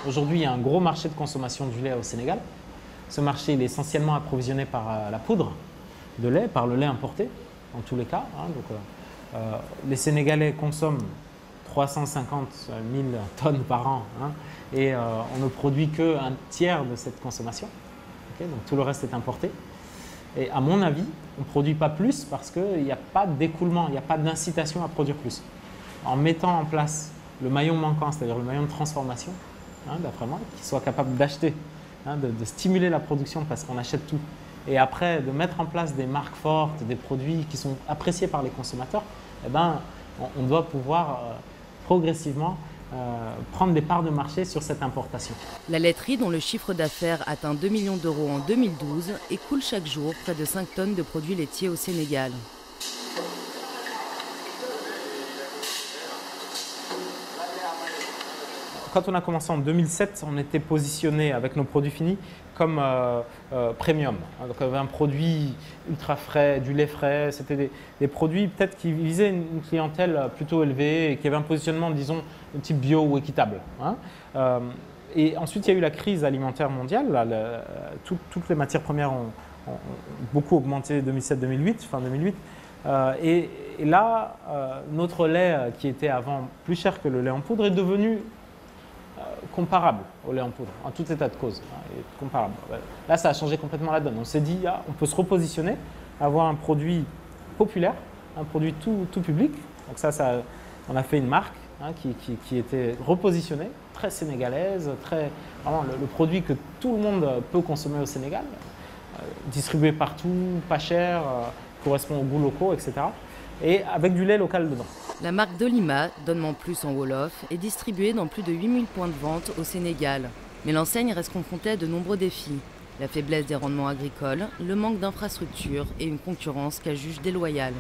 Aujourd'hui, il y a un gros marché de consommation du lait au Sénégal. Ce marché il est essentiellement approvisionné par la poudre de lait, par le lait importé, en tous les cas. Les Sénégalais consomment 350 000 tonnes par an, hein, et on ne produit qu'un tiers de cette consommation. Okay, donc tout le reste est importé. Et à mon avis, on ne produit pas plus parce qu'il n'y a pas d'écoulement, il n'y a pas d'incitation à produire plus. En mettant en place le maillon manquant, c'est-à-dire le maillon de transformation, hein, d'après moi, qui soit capable d'acheter, hein, de stimuler la production parce qu'on achète tout, et après de mettre en place des marques fortes, des produits qui sont appréciés par les consommateurs, eh ben, on doit pouvoir progressivement prendre des parts de marché sur cette importation. La laiterie, dont le chiffre d'affaires atteint 2 millions d'euros en 2012, écoule chaque jour près de 5 tonnes de produits laitiers au Sénégal. Quand on a commencé en 2007, on était positionné avec nos produits finis comme premium. Donc, on avait un produit ultra frais, du lait frais. C'était des produits peut-être qui visaient une clientèle plutôt élevée et qui avaient un positionnement, disons, de type bio ou équitable. Hein. Et ensuite, il y a eu la crise alimentaire mondiale. Là, toutes les matières premières ont beaucoup augmenté 2007-2008, fin 2008. Et là, notre lait, qui était avant plus cher que le lait en poudre, est devenu comparable au lait en poudre, en tout état de cause. Comparable. Là, ça a changé complètement la donne. On s'est dit, on peut se repositionner, avoir un produit populaire, un produit tout public. Donc ça, on a fait une marque, hein, qui était repositionnée, très sénégalaise, vraiment le produit que tout le monde peut consommer au Sénégal, distribué partout, pas cher, correspond aux goûts locaux, etc. Et avec du lait local dedans. La marque Dolima, Donne-moi plus en Wolof, est distribuée dans plus de 8000 points de vente au Sénégal. Mais l'enseigne reste confrontée à de nombreux défis. La faiblesse des rendements agricoles, le manque d'infrastructures et une concurrence qu'elle juge déloyale.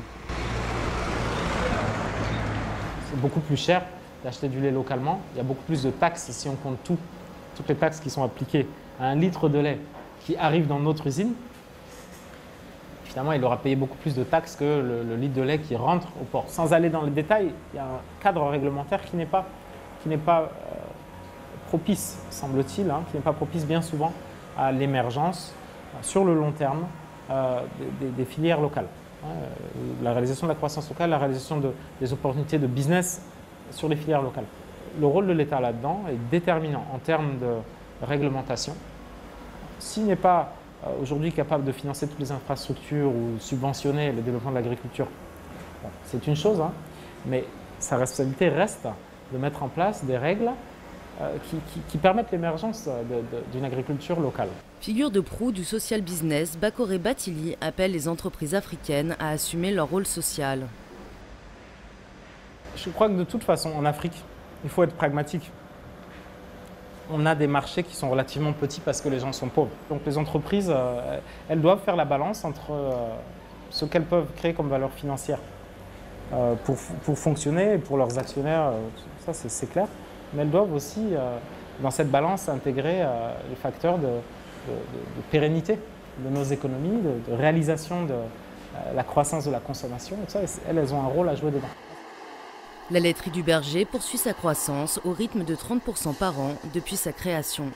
C'est beaucoup plus cher d'acheter du lait localement. Il y a beaucoup plus de taxes si on compte toutes les taxes qui sont appliquées à un litre de lait qui arrive dans notre usine. Finalement, il aura payé beaucoup plus de taxes que le litre de lait qui rentre au port. Sans aller dans les détails, il y a un cadre réglementaire qui n'est pas propice, semble-t-il, hein, qui n'est pas propice bien souvent à l'émergence sur le long terme des filières locales. La réalisation de la croissance locale, la réalisation des opportunités de business sur les filières locales. Le rôle de l'État là-dedans est déterminant en termes de réglementation. S'il n'est pas aujourd'hui capable de financer toutes les infrastructures ou subventionner le développement de l'agriculture, bon, c'est une chose, hein, mais sa responsabilité reste de mettre en place des règles qui permettent l'émergence d'une agriculture locale. Figure de proue du social business, Bakore Batili appelle les entreprises africaines à assumer leur rôle social. Je crois que de toute façon, en Afrique, il faut être pragmatique. On a des marchés qui sont relativement petits parce que les gens sont pauvres. Donc les entreprises, elles doivent faire la balance entre ce qu'elles peuvent créer comme valeur financière pour fonctionner et pour leurs actionnaires, ça c'est clair. Mais elles doivent aussi, dans cette balance, intégrer les facteurs de pérennité de nos économies, de réalisation de la croissance de la consommation. Et ça, elles ont un rôle à jouer dedans. La laiterie du Berger poursuit sa croissance au rythme de 30% par an depuis sa création.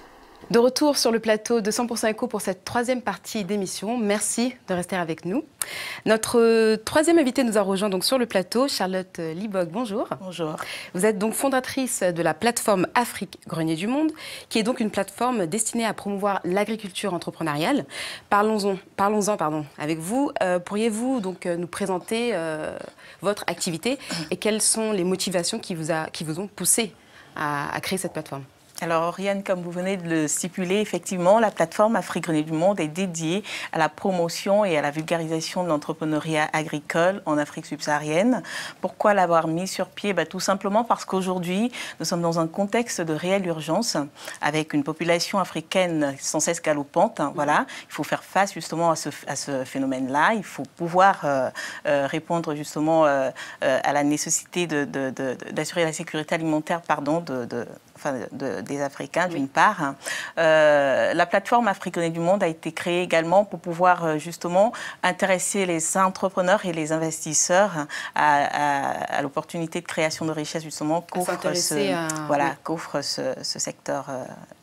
De retour sur le plateau de 100% Éco pour cette troisième partie d'émission. Merci de rester avec nous. Notre troisième invitée nous a rejoint donc sur le plateau, Charlotte Libog. Bonjour. Bonjour. Vous êtes donc fondatrice de la plateforme Afrique Grenier du Monde, qui est donc une plateforme destinée à promouvoir l'agriculture entrepreneuriale. Parlons-en avec vous. Pourriez-vous donc nous présenter votre activité et quelles sont les motivations qui vous ont poussé à créer cette plateforme ? Alors, Oriane, comme vous venez de le stipuler, effectivement, la plateforme Afrique Grenier du Monde est dédiée à la promotion et à la vulgarisation de l'entrepreneuriat agricole en Afrique subsaharienne. Pourquoi l'avoir mis sur pied ? Tout simplement parce qu'aujourd'hui, nous sommes dans un contexte de réelle urgence, avec une population africaine sans cesse galopante. Voilà. Il faut faire face justement à ce phénomène-là. Il faut pouvoir répondre justement à la nécessité d'assurer la sécurité alimentaire, des Africains, d'une part. La plateforme Afrique Grenier du Monde a été créée également pour pouvoir justement intéresser les entrepreneurs et les investisseurs à l'opportunité de création de richesse justement qu'offre ce secteur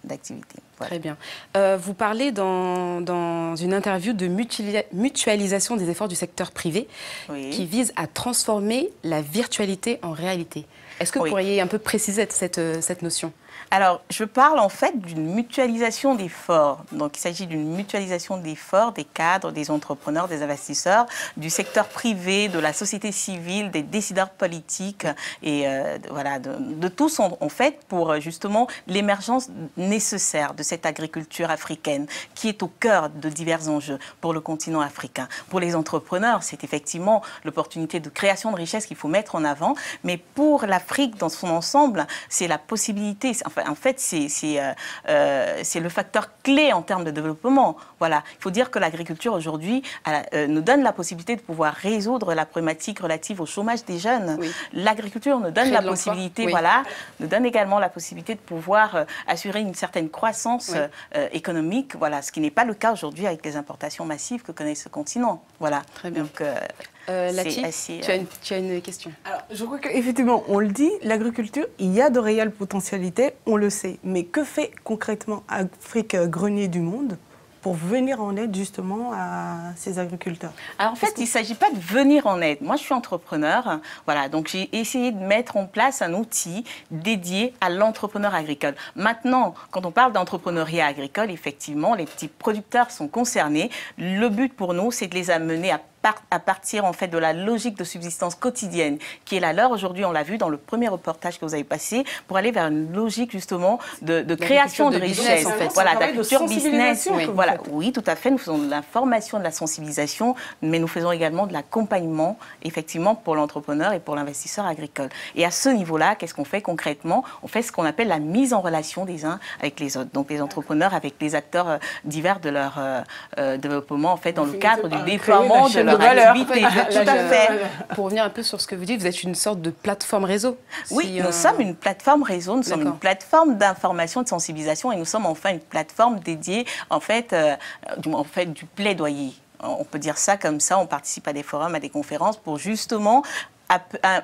d'activité. Voilà. Très bien. Vous parlez dans une interview de mutualisation des efforts du secteur privé qui vise à transformer la virtualité en réalité. Est-ce que vous pourriez un peu préciser cette notion ? Alors, je parle en fait d'une mutualisation d'efforts. Donc, il s'agit d'une mutualisation d'efforts des cadres, des entrepreneurs, des investisseurs, du secteur privé, de la société civile, des décideurs politiques et voilà, de tous en fait pour justement l'émergence nécessaire de cette agriculture africaine qui est au cœur de divers enjeux pour le continent africain. Pour les entrepreneurs, c'est effectivement l'opportunité de création de richesse qu'il faut mettre en avant, mais pour l'Afrique dans son ensemble, c'est la possibilité. En fait, c'est le facteur clé en termes de développement. Voilà. Il faut dire que l'agriculture aujourd'hui nous donne la possibilité de pouvoir résoudre la problématique relative au chômage des jeunes. Oui. L'agriculture nous donne la possibilité, voilà, nous donne également la possibilité de pouvoir assurer une certaine croissance économique. Voilà, ce qui n'est pas le cas aujourd'hui avec les importations massives que connaît ce continent. Voilà. Très bien. Donc, Lati, tu as une question. Alors, je crois qu'effectivement, on le dit, l'agriculture, il y a de réelles potentialités, on le sait. Mais que fait concrètement Afrique Grenier du Monde pour venir en aide justement à ces agriculteurs? Alors en fait, il ne s'agit pas de venir en aide. Moi, je suis entrepreneur. Voilà, donc j'ai essayé de mettre en place un outil dédié à l'entrepreneur agricole. Maintenant, quand on parle d'entrepreneuriat agricole, effectivement, les petits producteurs sont concernés. Le but pour nous, c'est de les amener à partir en fait de la logique de subsistance quotidienne qui est la leur. Aujourd'hui, on l'a vu dans le premier reportage que vous avez passé, pour aller vers une logique justement de création de richesse. En fait. Voilà, d'agriculture business. Oui. Voilà, oui, tout à fait. Nous faisons de l'information, de la sensibilisation, mais nous faisons également de l'accompagnement, effectivement, pour l'entrepreneur et pour l'investisseur agricole. Et à ce niveau-là, qu'est-ce qu'on fait concrètement? On fait ce qu'on appelle la mise en relation des uns avec les autres. Donc les entrepreneurs avec les acteurs divers de leur développement, en fait, dans le cadre du déploiement de leur activité. Tout à fait. Pour revenir un peu sur ce que vous dites, vous êtes une sorte de plateforme réseau. Oui, nous sommes une plateforme réseau, nous sommes une plateforme d'information, de sensibilisation et nous sommes enfin une plateforme dédiée en fait du plaidoyer. On peut dire ça comme ça, on participe à des forums, à des conférences pour justement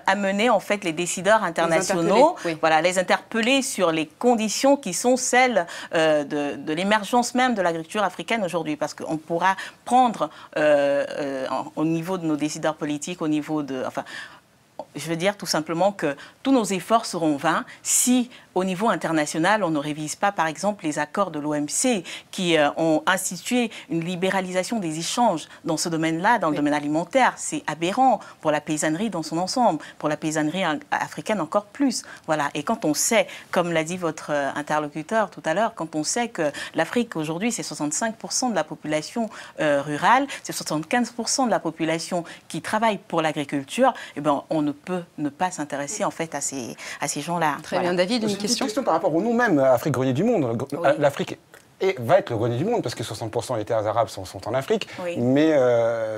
amener en fait les décideurs internationaux, les interpeller sur les conditions qui sont celles de l'émergence même de l'agriculture africaine aujourd'hui, parce qu'on pourra prendre au niveau de nos décideurs politiques, au niveau de, je veux dire tout simplement que tous nos efforts seront vains si, au niveau international, on ne révise pas, par exemple, les accords de l'OMC qui ont institué une libéralisation des échanges dans ce domaine-là, dans le domaine alimentaire. C'est aberrant pour la paysannerie dans son ensemble, pour la paysannerie africaine encore plus. Voilà. Et quand on sait, comme l'a dit votre interlocuteur tout à l'heure, quand on sait que l'Afrique, aujourd'hui, c'est 65% de la population rurale, c'est 75% de la population qui travaille pour l'agriculture, eh ben, on ne peut ne pas s'intéresser en fait à ces gens-là. Très bien, David, une question par rapport au nom même, Afrique Grenier du Monde. L'Afrique va être le grenier du monde parce que 60% des terres arabes sont en Afrique, mais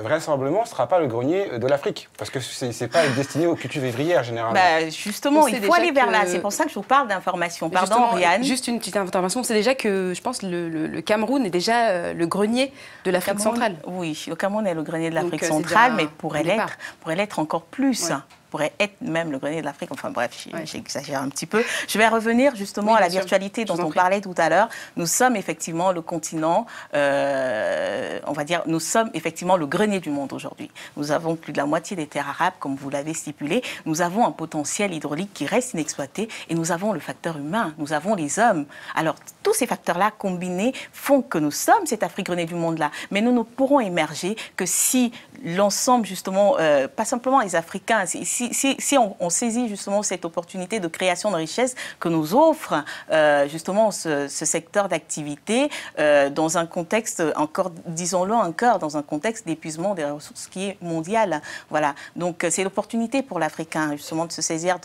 vraisemblablement ce ne sera pas le grenier de l'Afrique parce que ce n'est pas destiné aux cultures vivrières généralement. Justement, il faut aller vers là. C'est pour ça que je vous parle d'information. Pardon, Rianne. Juste une petite intervention. C'est déjà que je pense le Cameroun est déjà le grenier de l'Afrique centrale. Oui, le Cameroun est le grenier de l'Afrique centrale, mais pourrait l'être encore plus. Ouais. Pourrait être même le grenier de l'Afrique. Enfin bref, j'exagère un petit peu. Je vais revenir justement à la virtualité dont on parlait tout à l'heure. Nous sommes effectivement le continent, on va dire, nous sommes effectivement le grenier du monde aujourd'hui. Nous avons plus de la moitié des terres arabes, comme vous l'avez stipulé. Nous avons un potentiel hydraulique qui reste inexploité et nous avons le facteur humain, nous avons les hommes. Alors, tous ces facteurs-là combinés font que nous sommes cette Afrique grenier du monde-là. Mais nous ne pourrons émerger que si l'ensemble, justement, pas simplement les Africains, si on saisit justement cette opportunité de création de richesse que nous offre justement ce secteur d'activité dans un contexte, encore, disons-le encore, dans un contexte d'épuisement des ressources qui est mondial. Voilà. Donc c'est l'opportunité pour l'Africain justement de se saisir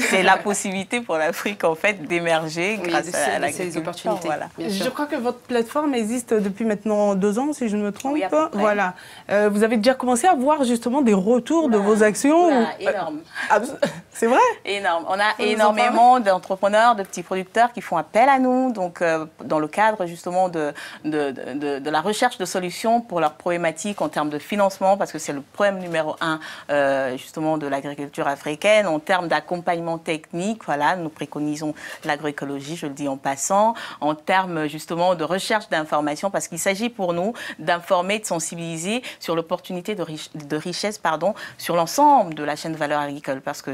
c'est la possibilité pour l'Afrique en fait d'émerger grâce à l'agriculture. Voilà. Je crois que votre plateforme existe depuis maintenant 2 ans, si je ne me trompe. Oui, voilà. Vous avez déjà commencé à voir justement des retours de vos actions. Énorme. C'est vrai? Énorme. On a énormément d'entrepreneurs, de petits producteurs qui font appel à nous, donc dans le cadre justement de la recherche de solutions pour leurs problématiques en termes de financement, parce que c'est le problème numéro 1 justement de l'agriculture africaine, en termes d'accompagnement d'accompagnement technique, voilà, nous préconisons l'agroécologie, je le dis en passant, en termes justement de recherche d'informations, parce qu'il s'agit pour nous d'informer, de sensibiliser sur l'opportunité de richesse, sur l'ensemble de la chaîne de valeur agricole, parce que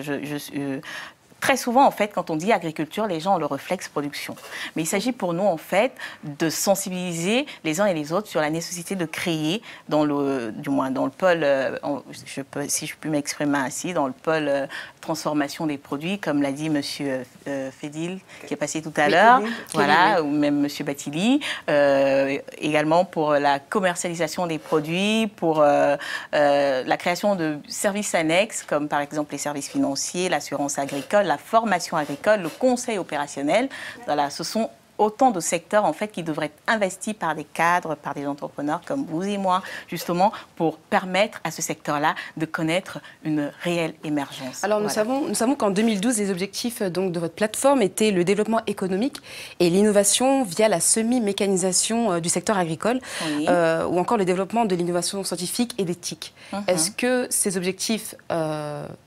très souvent, en fait, quand on dit agriculture, les gens ont le réflexe production. Mais il s'agit pour nous, en fait, de sensibiliser les uns et les autres sur la nécessité de créer, du moins dans le pôle, si je puis m'exprimer ainsi, dans le pôle transformation des produits, comme l'a dit M. Fédil, qui est passé tout à l'heure, voilà, ou même M. Batili, également pour la commercialisation des produits, pour la création de services annexes, comme par exemple les services financiers, l'assurance agricole, la formation agricole, le conseil opérationnel. Voilà, ce sont autant de secteurs en fait qui devraient être investis par des cadres, par des entrepreneurs comme vous et moi, justement pour permettre à ce secteur-là de connaître une réelle émergence. Alors nous savons qu'en 2012, les objectifs donc, de votre plateforme étaient le développement économique et l'innovation via la semi-mécanisation du secteur agricole, ou encore le développement de l'innovation scientifique et d'éthique. Est-ce que ces objectifs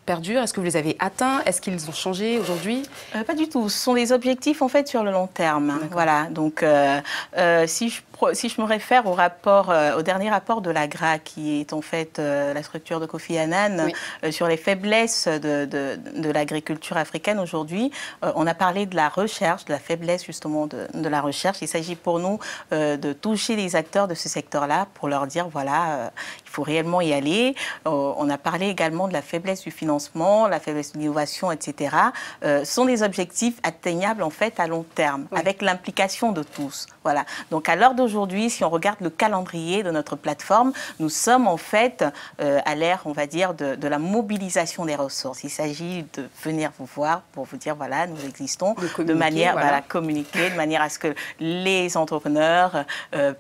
perdurent? Est-ce que vous les avez atteints? Est-ce qu'ils ont changé aujourd'hui? Pas du tout. Ce sont des objectifs en fait sur le long terme. Voilà, donc si je me réfère au dernier rapport de l'AGRA, qui est en fait la structure de Kofi Annan, sur les faiblesses de l'agriculture africaine aujourd'hui, on a parlé de la recherche, de la faiblesse justement de la recherche. Il s'agit pour nous de toucher les acteurs de ce secteur-là pour leur dire, voilà, il faut réellement y aller. On a parlé également de la faiblesse du financement, la faiblesse de l'innovation, etc. Ce sont des objectifs atteignables en fait à long terme, avec l'implication de tous. Voilà. Donc à l'heure d'aujourd'hui, si on regarde le calendrier de notre plateforme, nous sommes en fait à l'ère, on va dire, de la mobilisation des ressources. Il s'agit de venir vous voir pour vous dire, voilà, nous existons, de manière à communiquer, de manière à ce que les entrepreneurs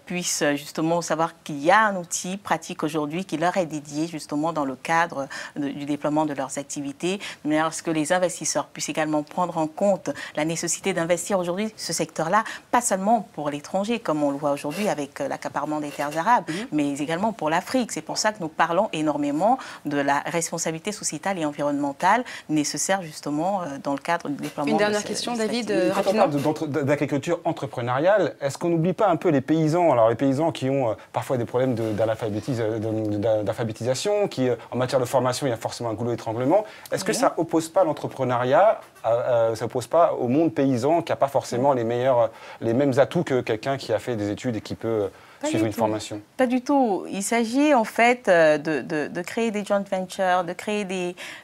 puissent justement savoir qu'il y a un outil pratique aujourd'hui qui leur est dédié justement dans le cadre du déploiement de leurs activités, de manière à ce que les investisseurs puissent également prendre en compte la nécessité d'investir aujourd'hui ce secteur-là, pas seulement pour l'étranger, comme on le voit aujourd'hui avec l'accaparement des terres arables, mais également pour l'Afrique. C'est pour ça que nous parlons énormément de la responsabilité sociétale et environnementale nécessaire justement dans le cadre du déploiement. Une dernière question, David, quand on parle d'agriculture entrepreneuriale, est-ce qu'on n'oublie pas un peu les paysans? Alors les paysans qui ont parfois des problèmes d'alphabétisation, qui en matière de formation, il y a forcément un goulot d'étranglement. Est-ce que ça oppose pas l'entrepreneuriat, ça oppose pas au monde paysan qui n'a pas forcément les mêmes atouts que quelqu'un qui a fait des études et qui peut suivre une formation? Pas du tout. Il s'agit en fait de créer des joint ventures,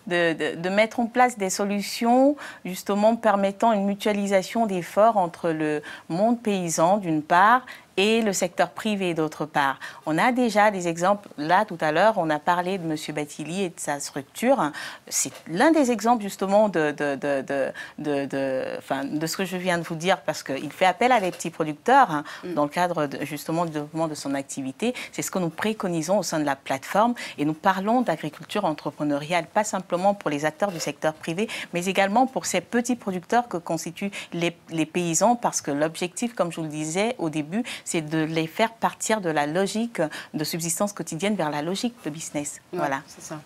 de mettre en place des solutions justement permettant une mutualisation d'efforts entre le monde paysan d'une part et le secteur privé d'autre part. On a déjà des exemples. Là, tout à l'heure, on a parlé de M. Batili et de sa structure. C'est l'un des exemples, justement, de ce que je viens de vous dire, parce qu'il fait appel à des petits producteurs dans le cadre, justement, du développement de son activité. C'est ce que nous préconisons au sein de la plateforme. Et nous parlons d'agriculture entrepreneuriale, pas simplement pour les acteurs du secteur privé, mais également pour ces petits producteurs que constituent les paysans, parce que l'objectif, comme je vous le disais au début, c'est de les faire partir de la logique de subsistance quotidienne vers la logique de business. Voilà. C'est ça.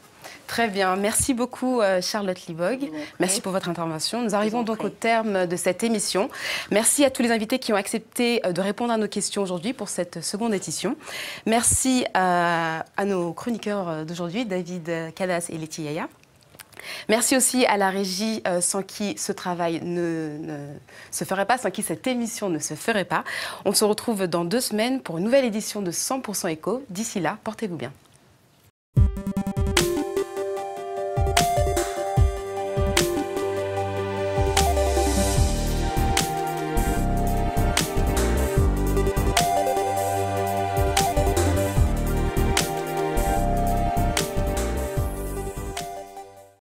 Très bien. Merci beaucoup, Charlotte Libog. Merci pour votre intervention. Nous arrivons donc au terme de cette émission. Merci à tous les invités qui ont accepté de répondre à nos questions aujourd'hui pour cette seconde édition. Merci à nos chroniqueurs d'aujourd'hui, David Cadas et Letty Yaya. Merci aussi à la régie sans qui ce travail ne se ferait pas, sans qui cette émission ne se ferait pas. On se retrouve dans 2 semaines pour une nouvelle édition de 100% Éco. D'ici là, portez-vous bien.